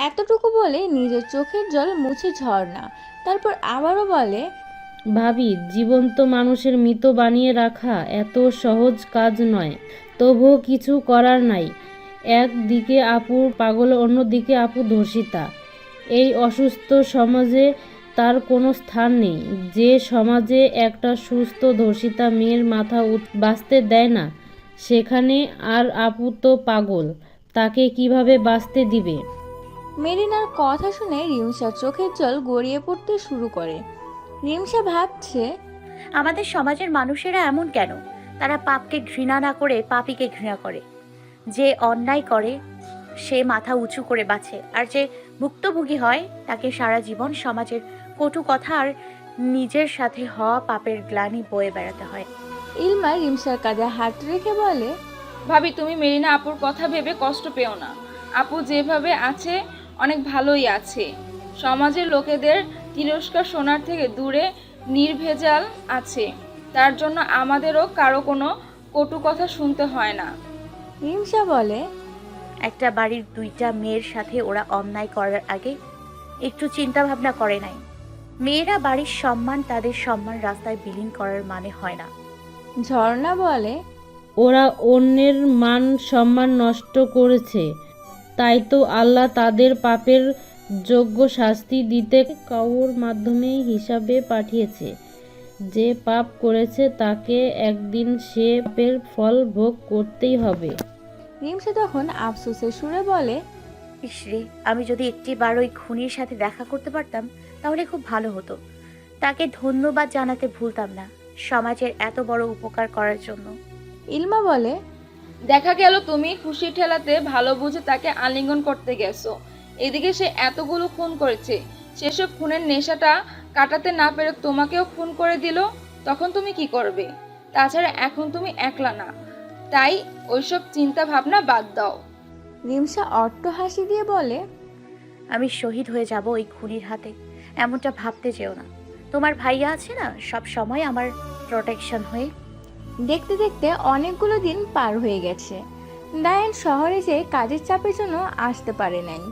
এতটুকু বলে নিজের চোখের জল মুছে ঝর্ণা। তারপর আবারও বলে, ভাবি, জীবন্ত মানুষের মৃত বানিয়ে রাখা এত সহজ কাজ নয়, তবুও কিছু করার নাই। একদিকে আপু পাগল, অন্যদিকে আপু ধর্ষিতা। এই অসুস্থ সমাজে তার কোনো স্থান নেই। যে সমাজে একটা সুস্থ ধর্ষিতা মেয়ের মাথা বাঁচতে দেয় না, সেখানে আর আপু তো পাগল, তাকে কিভাবে বাঁচতে দিবে? মেরিনার কথা শুনে রিমসার চোখের জল গড়িয়ে পড়তে শুরু করে। রিমসা ভাবছে, আমাদের সমাজের মানুষেরা এমন কেন? তারা পাপকে ঘৃণা না করে পাপীকে ঘৃণা করে। যে অন্যায় করে সে মাথা উঁচু করে বাঁচে, আর যে ভুক্তভোগী হয় তাকে সারা জীবন সমাজের কটু কথা আর নিজের সাথে হওয়া পাপের গ্লানি বয়ে বেড়াতে হয়। ইলমা রিমসার কাঁধে হাত রেখে বলে, ভাবি, তুমি মেরিনা আপুর কথা ভেবে কষ্ট পেও না। আপু যেভাবে আছে অনেক ভালোই আছে। সমাজের লোকেদের তিরস্কার শোনার থেকে দূরে নির্ভেজাল আছে। তার জন্য আমাদেরও কারো কোনো কটু কথা শুনতে হয় না। রিমসা বলে, একটা বাড়ির দুইটা মেয়ের সাথে ওরা অন্যায় করার আগে একটু চিন্তা ভাবনা করে নাই। মেয়েরা বাড়ির সম্মান, তাদের সম্মান রাস্তায় বিলীন করার মানে হয় না। ঝর্ণা বলে, ওরা অন্যের মান সম্মান নষ্ট করেছে, তাই তো আল্লাহ তাদের পাপের যোগ্য শাস্তি দিতে কাউর মাধ্যমে হিসাবে পাঠিয়েছে। যে পাপ করেছে তাকে একদিন সে পাপের ফল ভোগ করতেই হবে। রিমসা তখন আফসোসের সুরে বলে, ইসরে, আমি যদি একটিবার ওই খুনির সাথে দেখা করতে পারতাম তাহলে খুব ভালো হতো। তাকে ধন্যবাদ জানাতে ভুলতাম না সমাজের এত বড় উপকার করার জন্য। ইলমা বলে, দেখা গেল তুমি খুশি ঠেলাতে ভালো বুঝে তাকে আলিঙ্গন করতে গেছো। এদিকে সে এতগুলো খুন করেছে, সেসব খুনের নেশাটা কাটাতে না পেরে তোমাকেও খুন করে দিল, তখন তুমি কি করবে? তাছাড়া এখন তুমি একলা না, তাই ওইসব চিন্তা ভাবনা বাদ দাও। রিমসা অট্ট হাসি দিয়ে বলে, আমি শহীদ হয়ে যাব ওই খুনির হাতে, এমনটা ভাবতে যেও না। তোমার ভাইয়া আছে না, সব সময় আমার প্রোটেকশন হয়ে। দেখতে দেখতে অনেকগুলো দিন পার হয়ে গেছে। ডায়ান শহরে যেয়ে কাজের চাপের জন্য আসতে পারে নাই।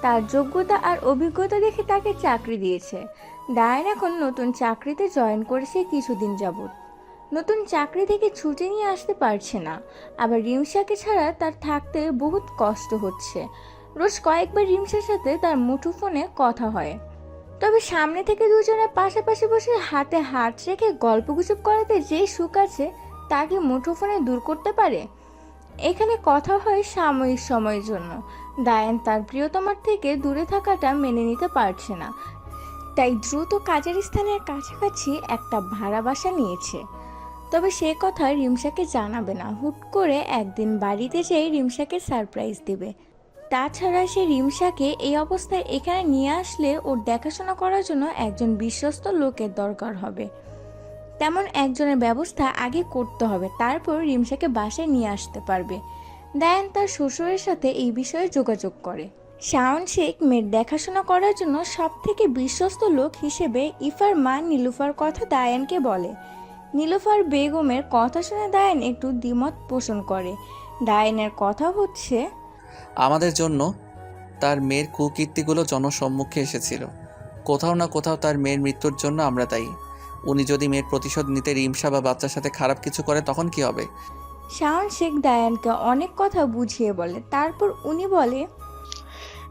তার যোগ্যতা আর অভিজ্ঞতা দেখে তাকে চাকরি দিয়েছে। ডায়ান এখন নতুন চাকরিতে জয়েন করেছে কিছুদিন যাবত। নতুন চাকরি থেকে ছুটি নিয়ে আসতে পারছে না। আবার রিমসাকে ছাড়া তার থাকতে বহুত কষ্ট হচ্ছে। রোজ কয়েকবার রিমসার সাথে তার মুঠোফোনে কথা হয়, তবে সামনে থেকে দুজনে পাশাপাশি বসে হাতে হাত রেখে গল্পগুজব করাতে যে সুখ আছে তা কি মুঠোফোনে দূর করতে পারে? এখানে কথা হয় সাময়িক সময়ের জন্য। ডায়ান তার প্রিয়তমার থেকে দূরে থাকাটা মেনে নিতে পারছে না, তাই দ্রুত কাজের স্থানের কাছাকাছি একটা ভাড়া বাসা নিয়েছে। তবে সে কথা রিমসাকে জানাবে না। হুট করে একদিন বাড়িতে যেয়ে রিমসাকে সারপ্রাইজ দেবে। তাছাড়া সে রিমসাকে এই অবস্থায় এখানে নিয়ে আসলে ওর দেখাশোনা করার জন্য একজন বিশ্বস্ত লোকের দরকার হবে। তেমন একজনের ব্যবস্থা আগে করতে হবে, তারপর রিমসাকে বাসায় নিয়ে আসতে পারবে। ডায়ান তার শ্বশুরের সাথে এই বিষয়ে যোগাযোগ করে। শাওন শেখ মেয়ের দেখাশোনা করার জন্য সব থেকে বিশ্বস্ত লোক হিসেবে ইফার মা নীলুফার কথা ডায়ানকে বলে। নীলুফার বেগমের কথা শুনে ডায়ান একটু দ্বিমত পোষণ করে। ডায়ানের কথা হচ্ছে, আমাদের জন্য তার মেয়ের কুকীর্তিগুলো জনসম্মুখে এসেছিল। কোথাও না কোথাও তার মেয়ের মৃত্যুর জন্য আমরা দায়ী। উনি যদি মেয়ের প্রতিশোধ নিতে রিমসা বা বাচ্চার সাথে খারাপ কিছু করে তখন কি হবে? শাওন শেখ ডায়ানকে অনেক কথা বুঝিয়ে বলে। তারপর উনি বলে,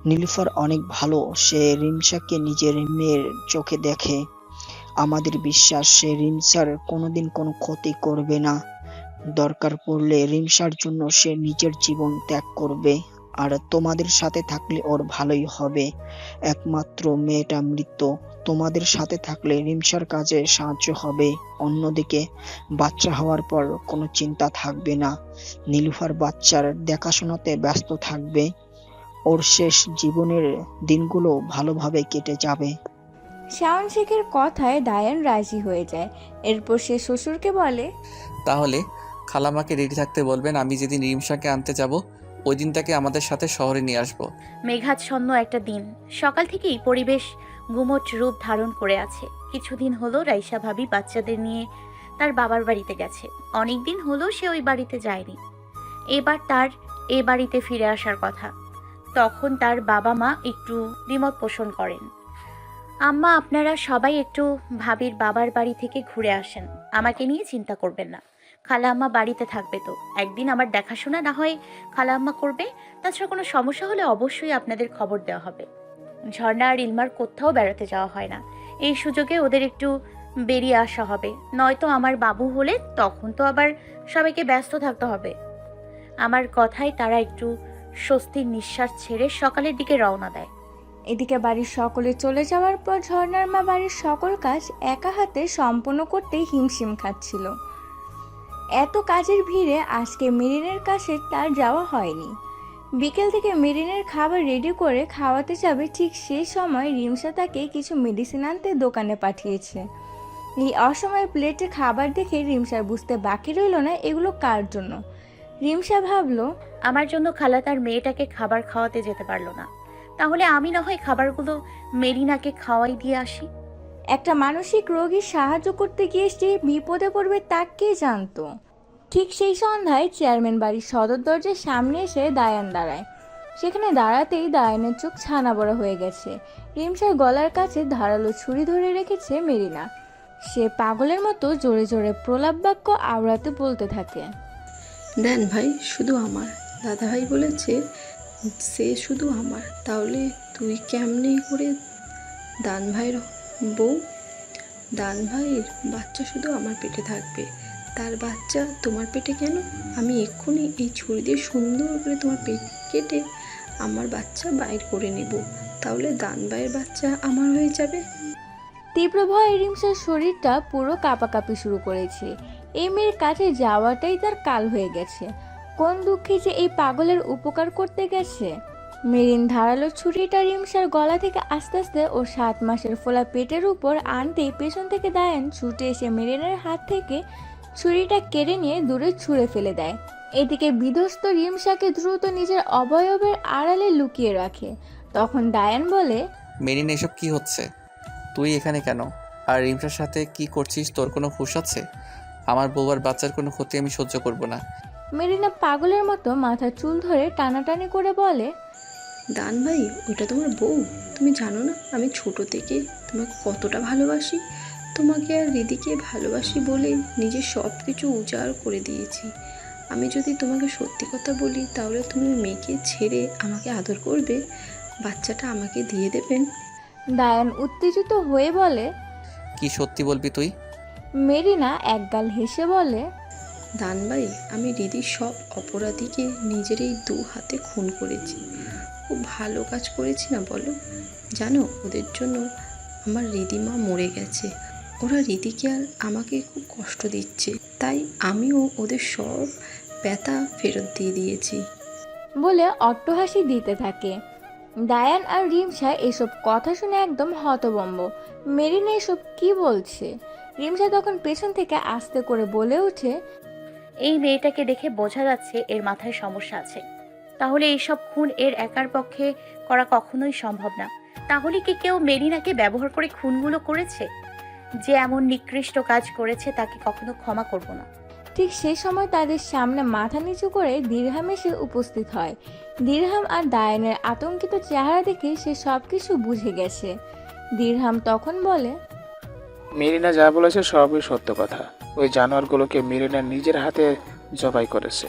নীলুফার অনেক ভালো, সে রিমসাকে নিজের মেয়ের চোখে দেখে। আমাদের বিশ্বাস সে রিমসার কোনোদিন কোনো ক্ষতি করবে না। দরকার পড়লে রিমসার জন্য সে নিজের জীবন ত্যাগ করবে। আর তোমাদের সাথে থাকলে ওর ভালোই হবে। একমাত্র মেয়েটা মৃত, তোমাদের সাথে থাকলে রিমসার কাজে সাহায্য হবে। অন্যদিকে বাচ্চা হওয়ার পর কোনো চিন্তা থাকবে না। নীলুফার বাচ্চার দেখাশোনাতে ব্যস্ত থাকবে। ওর শেষ জীবনের দিনগুলো ভালোভাবে কেটে যাবে। শাওন শেখের কথায় ডায়ান রাজি হয়ে যায়। এরপর সে শ্বশুরকে বলে, তাহলে খালামাকে রেডি থাকতে বলবেন। আমি যেদিন রিমসাকে আনতে যাব ওই দিন তাকে আমাদের সাথে শহরে নিয়ে আসবো। মেঘাচ্ছন্ন একটা দিন, সকাল থেকেই পরিবেশ গুমট রূপ ধারণ করে আছে। কিছুদিন হলো রাইসা ভাবি বাচ্চাদের নিয়ে তার বাবার বাড়িতে গেছে। অনেক দিন হলো সে ওই বাড়িতে যায়নি। এবার তার এ বাড়িতে ফিরে আসার কথা। তখন তার বাবা মা একটু দ্বিমত পোষণ করেন। আম্মা, আপনারা সবাই একটু ভাবির বাবার বাড়ি থেকে ঘুরে আসেন, আমাকে নিয়ে চিন্তা করবেন না। খালা আম্মা বাড়িতে থাকবে তো, একদিন আমার দেখাশোনা না হয় খালা আম্মা করবে। তাছাড়া কোনো সমস্যা হলে অবশ্যই আপনাদের খবর দেওয়া হবে। ঝর্ণা আর ইলমার কোথাও বেড়াতে যাওয়া হয় না, এই সুযোগে ওদের একটু বেরিয়ে আসা হবে। নয়তো আমার বাবু হলে তখন তো আবার সবাইকে ব্যস্ত থাকতে হবে। আমার কথায় তারা একটু স্বস্তির নিঃশ্বাস ছেড়ে সকালের দিকে রওনা দেয়। এদিকে বাড়ির সকলে চলে যাওয়ার পর ঝর্ণার মা বাড়ির সকল কাজ একা হাতে সম্পন্ন করতে হিমশিম খাচ্ছিল। এত কাজের ভিড়ে আজকে মেরিনের কাছে তার যাওয়া হয়নি। বিকেল থেকে মেরিনের খাবার রেডি করে খাওয়াতে যাবে, ঠিক সেই সময় রিমসা তাকে কিছু মেডিসিন আনতে দোকানে পাঠিয়েছে। এই অসময়ে প্লেটে খাবার দেখে রিমসার বুঝতে বাকি রইল না এগুলো কার জন্য। রিমসা ভাবলো, আমার জন্য খালা তার মেয়েটাকে খাবার খাওয়াতে যেতে পারলো না, তাহলে আমি না হয় খাবারগুলো মেরিনাকে খাওয়াই দিয়ে আসি। একটা মানসিক রোগীর সাহায্য করতে গিয়ে সে বিপদে পড়বে তা কে জানতো। ঠিক সেই সন্ধ্যায় চেয়ারম্যান বাড়ির সদর দরজার সামনে এসে দায়ান দাঁড়ায়। সেখানে দাঁড়াতেই দায়ানের চোখ ছানা বড় হয়ে গেছে। রিমসার গলার কাছে ধারালো ছুরি ধরে রেখেছে মেরিনা। সে পাগলের মতো জোরে জোরে প্রলাপ বাক্য আওড়াতে বলতে থাকে, দেন ভাই, শুধু আমার দাদা ভাই বলেছে সে শুধু আমার, তাহলে তুই কেমনে করে দান ভাইয়ের বউ? দান ভাইয়ের বাচ্চা শুধু আমার পেটে থাকবে, তার বাচ্চা তোমার পেটে কেন? আমি এক্ষুনি এই ছুরি দিয়ে সুন্দর করে তোমার পেট কেটে আমার বাচ্চা বাইর করে নেব, তাহলে দান ভাইয়ের বাচ্চা আমার হয়ে যাবে। তীব্র ভয়ে রিমসার শরীরটা পুরো কাঁপাকাঁপি শুরু করেছে। এই মেয়ের কাছে যাওয়াটাই তার কাল হয়ে গেছে। কোন দুঃখে যে এই পাগলের উপকার করতে গেছে। মেরিন ধারালো ছুরিটা রিমসার গলা থেকে আস্তে আস্তে ওর 7 মাসের ফোলা পেটের উপর আনতেই পেছন থেকে দায়ান ছুটে এসে মেরিনের হাত থেকে ছুরিটা কেড়ে নিয়ে দূরে ছুঁড়ে ফেলে দেয়। এদিকে বিধ্বস্ত রিমসাকে দ্রুত নিজের অবয়বের আড়ালে লুকিয়ে রাখে। তখন দায়ান বলে, মেরিন, এসব কি হচ্ছে? তুই এখানে কেন? আর রিমসার সাথে কি করছিস? তোর কোনো হুঁশ আছে? আমার বউ আর বাচ্চার কোনো ক্ষতি আমি সহ্য করব না। মেরিনা পাগলের মতো মাথার চুল ধরে টানাটানি করে বলে, দান ভাই, ওটা তোমার বউ। তুমি জানো না আমি ছোট থেকে তোমাকে কতটা ভালোবাসি। তোমাকে আর রিদিকে ভালোবাসি বলে নিজের সব কিছু উজাড় করে দিয়েছি। আমি যদি তোমাকে সত্যি কথা বলি তাহলে তুমি মেয়েকে ছেড়ে আমাকে আদর করবে, বাচ্চাটা আমাকে দিয়ে দেবেন। দায়ান উত্তেজিত হয়ে বলে। কি সত্যি বলবি তুই? মেরিনা একগাল হেসে বলে, দান ভাই, আমি রিদির সব অপরাধীকে নিজের এই 2 হাতে খুন করেছি। খুব ভালো কাজ করেছি না বলো? জানো, ওদের জন্য আমার রিদিমা মরে গেছে। ওরা রিদিকে আর আমাকে খুব কষ্ট দিচ্ছে, তাই আমিও ওদের সব ব্যথা ফেরত দিয়ে দিয়েছি। বলে অট্টহাসি দিতে থাকে। দায়ান আর রিমসা এসব কথা শুনে একদম হতভম্ব। মেরিনা এসব কি বলছে? রিমসা তখন পেছন থেকে আস্তে করে বলে ওঠে, এই মেয়েটাকে দেখে বোঝা যাচ্ছে এর মাথায় সমস্যা আছে। তাহলে এইসব খুন এর একার পক্ষে করা কখনোই সম্ভব না। তাহলে কি কেউ মেরিনাকে ব্যবহার করে খুনগুলো করেছে? যে এমন নিকৃষ্ট কাজ করেছে তাকে কখনো ক্ষমা করব না। ঠিক সেই সময় তাদের সামনে মাথা নিচু করে দিরহাম এসে উপস্থিত হয়। দিরহাম আর দায়ানের আতঙ্কিত চেহারা দেখে সে সবকিছু বুঝে গেছে। দিরহাম তখন বলে, মেরিনা যা বলেছে সবই সত্য কথা। ওই জানোয়ারগুলোকে মেরিনা নিজের হাতে জবাই করেছে।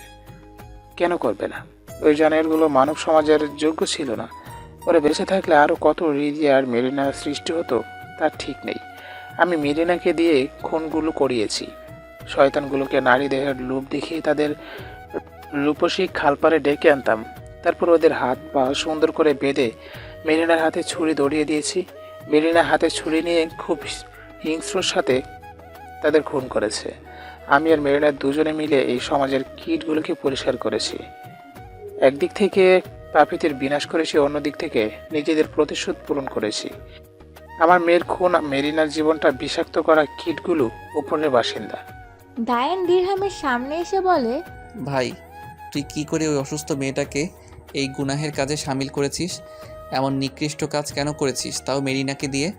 কেন করবে না? ওই জানোয়ারগুলো মানব সমাজের যোগ্য ছিল না। ওরা বেঁচে থাকলে আরও কত রিদি আর মেরিনার সৃষ্টি হতো তার ঠিক নেই। আমি মেরিনাকে দিয়ে খুনগুলো করিয়েছি। শয়তানগুলোকে নারী দেহের লোভ দেখিয়ে তাদের রূপসী খালপারে ডেকে আনতাম। তারপর ওদের হাত পা সুন্দর করে বেঁধে মেরিনার হাতে ছুরি ধরিয়ে দিয়েছি। মেরিনার হাতে ছুরি নিয়ে খুব হিংস্রর সাথে তাদের খুন করেছে। আমি আর মেরিনার দুজনে মিলে এই সমাজের কীটগুলোকে পরিষ্কার করেছি। একদিক থেকে পাপীদের বিনাশ করেছি, অন্যদিক থেকে নিজেদের প্রতিশোধ পূরণ করেছি। আমার মেয়ের খুন মেরিনার জীবনটা বিষাক্ত করা কীটগুলো উপরের বাসিন্দা। দায়ান দিরহামের সামনে এসে বলে, ভাই, তুই কি করে ওই অসুস্থ মেয়েটাকে এই গুনাহের কাজে সামিল করেছিস? এমন নিকৃষ্ট কাজ কেন করেছিস, তাও মেরিনাকে দিয়ে?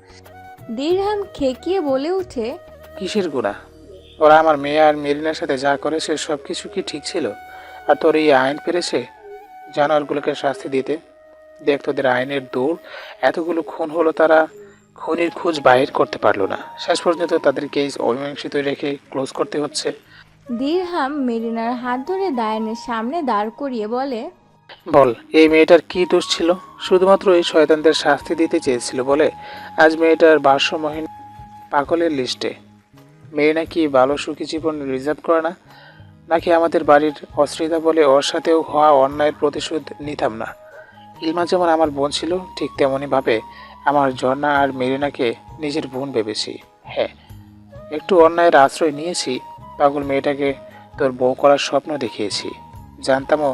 দিরহাম খেকিয়ে বলে উঠে, কিসের গুনাহ? ওরা আমার মেয়ে আর মেরিনার সাথে যা করেছে সব কিছু কি ঠিক ছিল? আর তোর এই আইন পেরেছে জানোয়ারগুলোকে শাস্তি দিতে? দেখ, তোদের আইনের দৌড়, এতগুলো খুন হলো, তারা খুনির খোঁজ বাহির করতে পারলো না। শেষ পর্যন্ত তাদের কেস অমীমাংসিত রেখে ক্লোজ করতে হচ্ছে। দিরহাম মেরিনার হাত ধরে দায়ানের সামনে দাঁড় করিয়ে বলে, বল, এই মেয়েটার কি দোষ ছিল? শুধুমাত্র এই শয়তানদের শাস্তি দিতে চেয়েছিল বলে আজ মেয়েটার ভারসাম্যহীন পাগলের লিস্টে। মেয়ে নাকি ভালো সুখী জীবন রিজার্ভ করে না? নাকি আমাদের বাড়ির অশ্রিতা বলে ওর সাথেও হওয়া অন্যায়ের প্রতিশোধ নিতাম না? ইলমা যেমন আমার বোন ছিল, ঠিক তেমনইভাবে আমার ঝর্ণা আর মেরিনাকে নিজের বোন ভেবেছি। হ্যাঁ, একটু অন্যায়ের আশ্রয় নিয়েছি। পাগল মেয়েটাকে তোর বউ করার স্বপ্ন দেখিয়েছি। জানতামও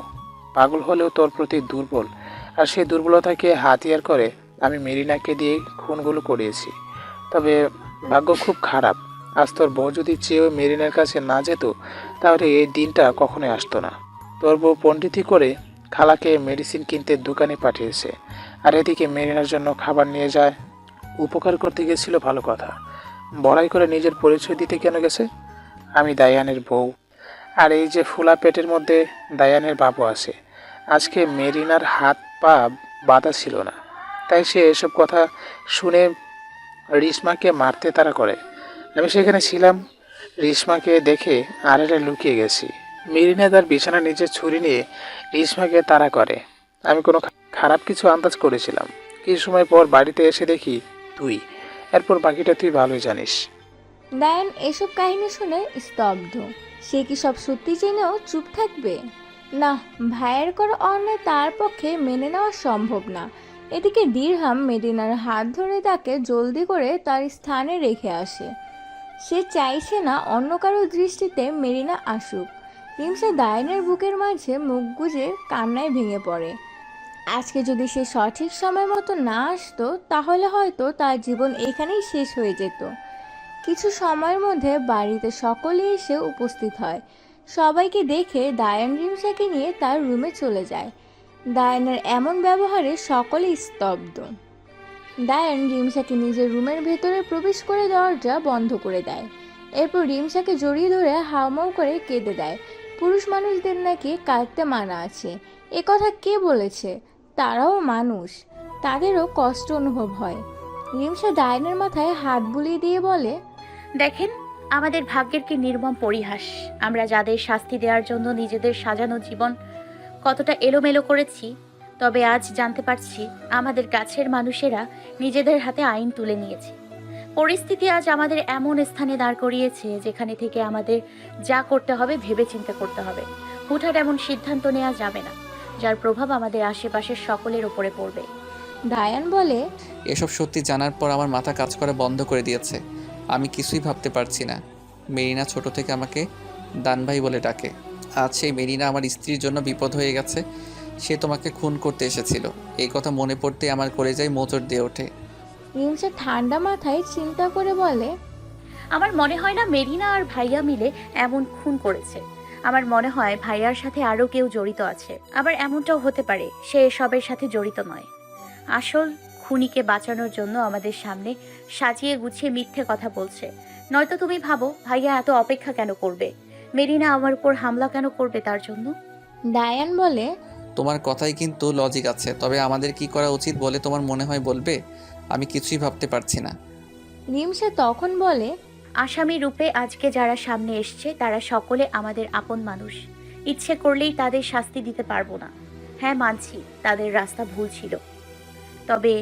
পাগল হলেও তোর প্রতি দুর্বল, আর সেই দুর্বলতাকে হাতিয়ার করে আমি মেরিনাকে দিয়ে খুনগুলো করিয়েছি। তবে ভাগ্য খুব খারাপ। আজ তোর বউ যদি চেয়েও মেরিনার কাছে না যেত তাহলে এই দিনটা কখনোই আসতো না। তোর বউ পণ্ডিতি করে খালাকে মেডিসিন কিনতে দোকানে পাঠিয়েছে, আর এদিকে মেরিনার জন্য খাবার নিয়ে যায়। উপকার করতে গেছিল ভালো কথা, বড়াই করে নিজের পরিচয় দিতে কেন গেছে? আমি দায়ানের বউ, আর এই যে ফুলা পেটের মধ্যে দায়ানের বাবু আছে। আজকে মেরিনার হাত পা বাঁধা ছিল না, তাই সে এসব কথা শুনে রিশমাকে মারতে তাড়া করে। আমি সেখানে ছিলাম, রিশমাকে দেখে আড়ালে লুকিয়ে গেছি। মেরিনা তার বিছানা নিজের ছুরি নিয়ে রিশমাকে তাড়া করে। আমি কোনো খারাপ কিছু আন্দাজ করেছিলাম। কিছু সময় পর বাড়িতে এসে দেখি তুই। এরপর বাকিটা তুই ভালোই জানিস। দায়ান এসব কাহিনী শুনে স্তব্ধ। সে কি সব সত্যি জেনেও চুপ থাকবে? না, ভাইয়ের করা অন্যায় তার পক্ষে মেনে নেওয়া সম্ভব না। এদিকে দিরহাম মেরিনার হাত ধরে তাকে জলদি করে তার স্থানে রেখে আসে। সে চাইছে না অন্য কারো দৃষ্টিতে মেরিনা আসুক। রিমসা দায়ানের বুকের মাঝে মুখ গুজে কান্নায় ভেঙে পড়ে। আজকে যদি সে সঠিক সময় মতো না আসতো তাহলে হয়তো তার জীবন এখানেই শেষ হয়ে যেত। কিছু সময়ের মধ্যে বাড়িতে সকলেই এসে উপস্থিত হয়। সবাইকে দেখে দায়ান রিমসাকে নিয়ে তার রুমে চলে যায়। দায়ানের এমন ব্যবহারে সকলেই স্তব্ধ। দায়ান রিমসাকে নিজের রুমের ভেতরে প্রবেশ করে দরজা বন্ধ করে দেয়। এরপর রিমসাকে জড়িয়ে ধরে হাউমাউ করে কেঁদে দেয়। পুরুষ মানুষদের নাকি কাঁদতে মানা আছে। এ কথা কে বলেছে? তারাও মানুষ, তাদেরও কষ্ট অনুভব হয়। রিমসা দায়ানের মাথায় হাত বুলিয়ে দিয়ে বলে, দেখেন, আমাদের ভাগ্যের কি নির্মম পরিহাস। আমরা যাদের শাস্তি দেওয়ার জন্য নিজেদের সাজানো জীবন কতটা এলোমেলো করেছি, তবে আজ জানতে পারছি আমাদের কাছের মানুষেরা নিজেদের হাতে আইন তুলে নিয়েছে। পরিস্থিতি আজ আমাদের এমন স্থানে দাঁড় করিয়েছে যেখানে থেকে আমাদের যা করতে হবে ভেবেচিন্তে করতে হবে। হুটহাট এমন সিদ্ধান্ত নেওয়া যাবে না যার প্রভাব আমাদের আশেপাশের সকলের উপরে পড়বে। দায়ান বলে, এসব সত্যি জানার পর আমার মাথা কাজ করা বন্ধ করে দিয়েছে। আমি কিছুই ভাবতে পারছি না। মেরিনা ছোট থেকে আমাকে দান ভাই বলে ডাকে। আজ সেই মেরিনা আমার স্ত্রীর জন্য বিপদ হয়ে গেছে। সে তোমাকে খুন করতে এসেছিল। এই কথা মনে পড়তে আমার কলেজায় মোচড় দিয়ে ওঠে। রিমসা ঠান্ডা মাথায় চিন্তা করে বলে, আমার মনে হয় না মেরিনা আর ভাইয়া মিলে এমন খুন করেছে। আমার মনে হয় ভাইয়ার সাথে আরও কেউ জড়িত আছে। আবার এমনটাও হতে পারে সে এসবের সাথে জড়িত নয়। আসল খুনিকে বাঁচানোর জন্য আমাদের সামনে সাজিয়ে গুছিয়ে মিথ্যে কথা বলছে। নয়তো তুমি ভাবো ভাইয়া এত অপেক্ষা কেন করবে? মেরিনা আমার উপর হামলা কেন করবে তার জন্য? দায়ান বলে, তোমার কথাই কিন্তু লজিক আছে, তবে আমাদের কি করা উচিত বলে তোমার মনে হয় বলবে? আমি কিছুই ভাবতে পারছি না। রিমসা তখন বলে, আসামি রূপে আজকে যারা সামনে এসছে তারা সকলে আমাদের আপন মানুষ। ইচ্ছে করলেই তাদের শাস্তি দিতে পারবো না। হ্যাঁ, মানছি তাদের রাস্তা ভুল ছিল, তবে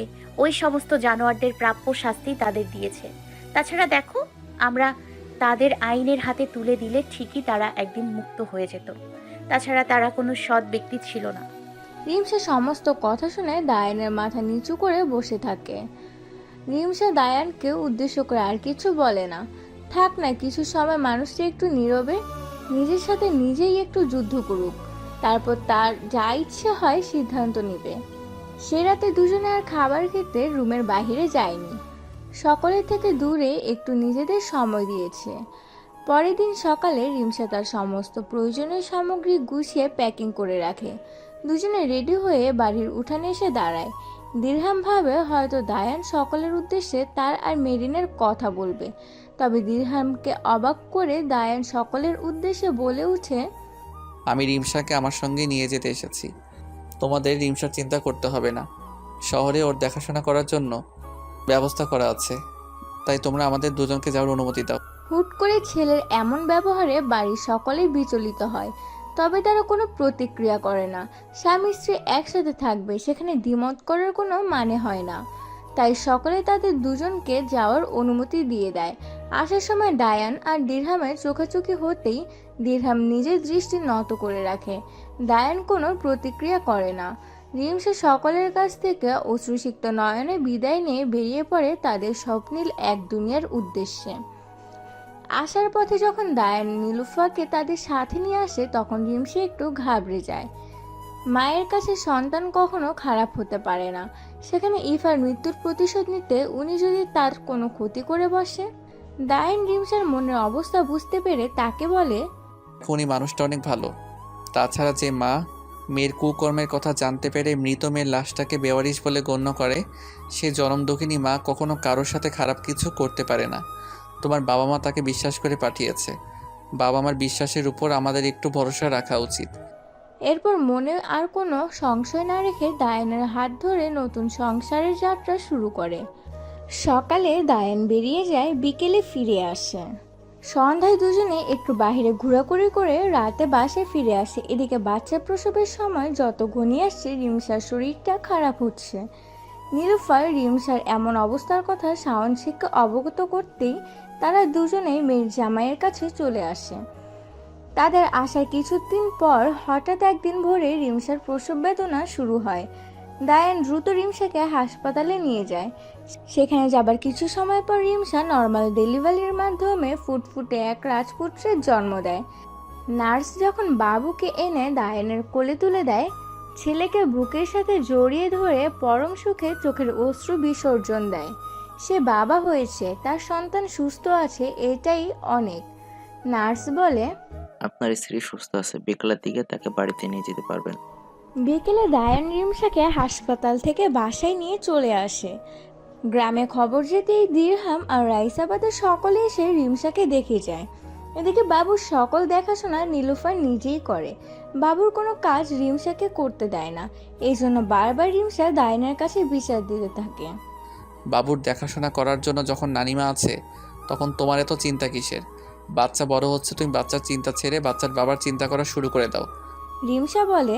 ওই সমস্ত জানোয়ারদের প্রাপ্য শাস্তি তাদের দিয়েছে। তাছাড়া দেখো, আমরা তাদের আইনের হাতে তুলে দিলে ঠিকই তারা একদিন মুক্ত হয়ে যেত। তাছাড়া তারা কোনো সৎ ব্যক্তি ছিল না। রিমসা সমস্ত কথা শুনে দায়ানের মাথা নিচু করে বসে থাকে। রিমসা দায়ানকে উদ্দেশ্য করে আর কিছু বলে না। থাক না, কিছু সময় মানুষটা একটু নীরবে নিজের সাথে নিজেই একটু যুদ্ধ করুক, তারপর তার যা ইচ্ছে হয় সিদ্ধান্ত নেবে। সে রাতে দুজনে আর খাবার খেতে রুমের বাইরে যায়নি। সকলের থেকে দূরে একটু নিজেদের সময় দিয়েছে। পরের দিন সকালে রিমসা তার সমস্ত প্রয়োজনীয় সামগ্রী গুছিয়ে প্যাকিং করে রাখে। দুজনে রেডি হয়ে বাড়ির উঠানে এসে দাঁড়ায়। দিরহাম ভাবে হয়তো দায়ান সকলের উদ্দেশ্যে তার আর মেরিনের কথা বলবে। তবে দিরহামকে অবাক করে দায়ান সকলের উদ্দেশ্যে বলে উঠে, আমি রিমসাকে আমার সঙ্গে নিয়ে যেতে এসেছি। তোমাদের রিমসার চিন্তা করতে হবে না। শহরে ওর দেখাশোনা করার জন্য ব্যবস্থা করা আছে, তাই তোমরা আমাদের দুজনকে যাওয়ার অনুমতি দাও। হুট করে ছেলের এমন ব্যবহারে বাড়ির সকলেই বিচলিত হয়, তবে তারা কোনো প্রতিক্রিয়া করে না। স্বামী স্ত্রী একসাথে থাকবে, সেখানে দ্বিমত করার কোনো মানে হয় না। তাই সকলে তাদের দুজনকে যাওয়ার অনুমতি দিয়ে দেয়। আসার সময় ডায়ান আর দিরহামের চোখাচোখি হতেই দিরহাম নিজের দৃষ্টি নত করে রাখে। ডায়ান কোনো প্রতিক্রিয়া করে না। রিমসা সকলের কাছ থেকে অশ্রুসিক্ত নয়নে বিদায় নিয়ে বেরিয়ে পড়ে তাদের স্বপ্নীল এক দুনিয়ার উদ্দেশ্যে। আসার পথে যখন দায়ান নীলুফাকে তাদের সাথে নিয়ে আসে তখন রিমসা একটু ঘাবড়ে যায়। মায়ের কাছে সন্তান কখনো খারাপ হতে পারে না, সেখানে ইফার মৃত্যুর প্রতিশোধ নিতে উনি যদি তার কোনো ক্ষতি করে বসে। দায়ান রিমসার মনের অবস্থা বুঝতে পেরে তাকে বলে, খুনি মানুষটা অনেক ভালো। তাছাড়া যে মা মেয়ের কুকর্মের কথা জানতে পেরে মৃত মেয়ের লাশটাকে বেওয়ারিশ বলে গণ্য করে, সে জনম দুঃখিনী মা কখনো কারোর সাথে খারাপ কিছু করতে পারে না। তোমার বাবা মা তাকে বিশ্বাস করে পাঠিয়েছে। বাবা মার বিশ্বাসের উপর আমাদের একটু ভরসা রাখা উচিত। এরপর মনে আর কোনো সংশয় না রেখে দায়ানের হাত ধরে নতুন সংসারের যাত্রা শুরু করে। সকালে দায়ান বেরিয়ে যায়, বিকেলে ফিরে আসে। সন্ধ্যায় দুজনে একটু বাইরে ঘোরাঘুরি করে রাতে বাসায় ফিরে আসে। এদিকে বাচ্চা প্রসবের সময় যত ঘনিয়ে আসছে রিমসার শরীরটা খারাপ হচ্ছে। নীলুফার রিমসার এমন অবস্থার কথা শাওন শেখকে অবগত করতেই তারা দুজনেই মেয়ের জামাইয়ের কাছে চলে আসে। তাদের আসার কিছুদিন পর হঠাৎ একদিন ভোরে রিমসার প্রসব বেদনা শুরু হয়। দায়ান দ্রুত রিমসাকে হাসপাতালে নিয়ে যায়। সেখানে যাবার কিছু সময় পর রিমসা নর্মাল ডেলিভারির মাধ্যমে ফুটফুটে এক রাজপুত্রের জন্ম দেয়। নার্স যখন বাবুকে এনে দায়ানের কোলে তুলে দেয় ছেলেকে বুকের সাথে জড়িয়ে ধরে পরম সুখে চোখের অশ্রু বিসর্জন দেয়। সে বাবা হয়েছে, তার সন্তান সুস্থ আছে, এটাই অনেক। নার্স বলে, আপনার স্ত্রী সুস্থ আছে, বিকেলের দিকে তাকে বাড়িতে নিয়ে যেতে পারবেন। বিকেলে দায়ান রিমসাকে হাসপাতাল থেকে বাসায় নিয়ে চলে আসে। গ্রামে খবর যেতেই দিরহাম আর রাইসাবাদের সকলে এসে রিমসাকে দেখে যায়। এদিকে বাবুর সকল দেখাশোনা নীলুফার নিজেই করে। বাবুর কোনো কাজ রিমসাকে করতে দেয় না, এই জন্য বারবার রিমসা দায়ানের কাছে বিচার দিতে থাকে। বাবুর দেখাশোনা করার জন্য যখন নানিমা আছে তখন তোমার এত চিন্তা কিসের? বাচ্চা বড় হচ্ছে, তুমি বাচ্চার চিন্তা ছেড়ে বাচ্চার বাবার চিন্তা করা শুরু করে দাও। রিমসা বলে,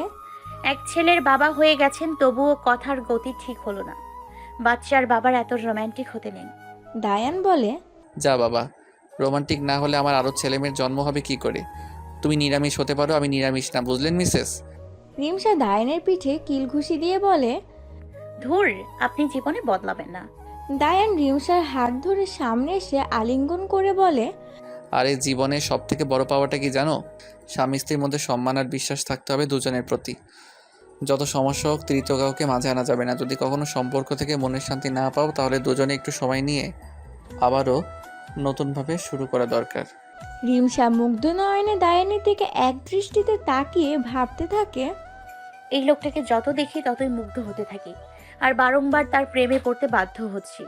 এক ছেলের বাবা হয়ে গেছেন, তবুও কথার গতি ঠিক হলো না। বাচ্চার বাবার এত রোমান্টিক হতে নেই। দায়ান বলে, যা বাবা, রোমান্টিক না হলে আমার আরও ছেলেমেয়ের জন্ম হবে কি করে? তুমি নিরামিষ হতে পারো, আমি নিরামিষ না, বুঝলেন মিসেস? রিমসা দায়ানের পিঠে কিল ঘুষি দিয়ে বলে, ধুর, আপনি জীবনে বদলাবেন না। দায়ান রিমসার হাত ধরে সামনে এসে আলিঙ্গন করে বলে, আরে জীবনে সব থেকে বড় পাওয়াটা কি জানো? স্বামী স্ত্রীর মধ্যে সম্মান আর বিশ্বাস থাকতে হবে দুজনের প্রতি। যত সমস্যা হোক তৃতীয় কাউকে মাঝে আনা যাবে না। যদি কখনো সম্পর্ক থেকে মনের শান্তি না পাও তাহলে দুজনে একটু সময় নিয়ে আবারও নতুনভাবে শুরু করা দরকার। রিমসা মুগ্ধ নয়নে দায়ানের দিকে এক দৃষ্টিতে তাকিয়ে ভাবতে থাকে, এই লোকটাকে যত দেখি ততই মুগ্ধ হতে থাকি, আর বারংবার তার প্রেমে পড়তে বাধ্য হচ্ছি।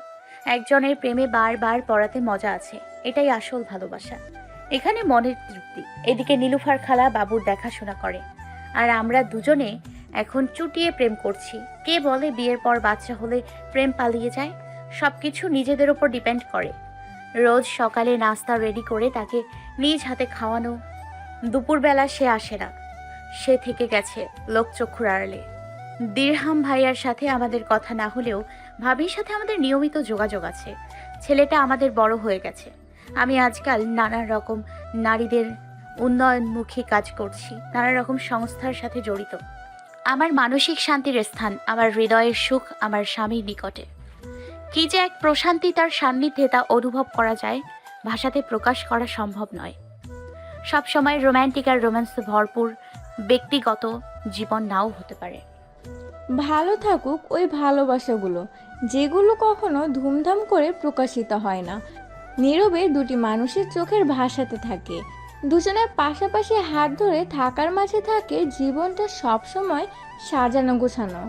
একজনের প্রেমে বারবার পড়াতে মজা আছে, এটাই আসল ভালোবাসা। এখানে মনের তৃপ্তি। এদিকে নীলুফার খালা বাবুর দেখাশোনা করে, আর আমরা দুজনে এখন চুটিয়ে প্রেম করছি। কে বলে বিয়ের পর বাচ্চা হলে প্রেম পালিয়ে যায়? সব কিছু নিজেদের ওপর ডিপেন্ড করে। রোজ সকালে নাস্তা রেডি করে তাকে নিজ হাতে খাওয়ানো। দুপুরবেলা সে আসে না, সে থেকে গেছে লোকচক্ষুর আড়ালে। দিরহাম ভাইয়ার সাথে আমাদের কথা না হলেও ভাবির সাথে আমাদের নিয়মিত যোগাযোগ আছে। ছেলেটা আমাদের বড় হয়ে গেছে। আমি আজকাল নানা রকম নারীদের উন্নয়নমুখী কাজ করছি, নানা রকম সংস্থার সাথে জড়িত। আমার মানসিক শান্তির স্থান, আমার হৃদয়ের সুখ আমার স্বামীর নিকটে। কি যে এক প্রশান্তি তার সান্নিধ্যে, তা অনুভব করা যায়, ভাষাতে প্রকাশ করা সম্ভব নয়। সব সময় রোম্যান্টিক আর রোম্যান্সে ভরপুর ব্যক্তিগত জীবন নাও হতে পারে। ভালো থাকুক ওই ভালোবাসাগুলো, যেগুলো কখনো ধুমধাম করে প্রকাশিত হয় না, নীরবে দুটি মানুষের চোখের ভাষাতে থাকে। দুজনের পাশাপাশি হাত ধরে থাকার মাঝে থাকে জীবনটা সবসময় সাজানো গোছানো।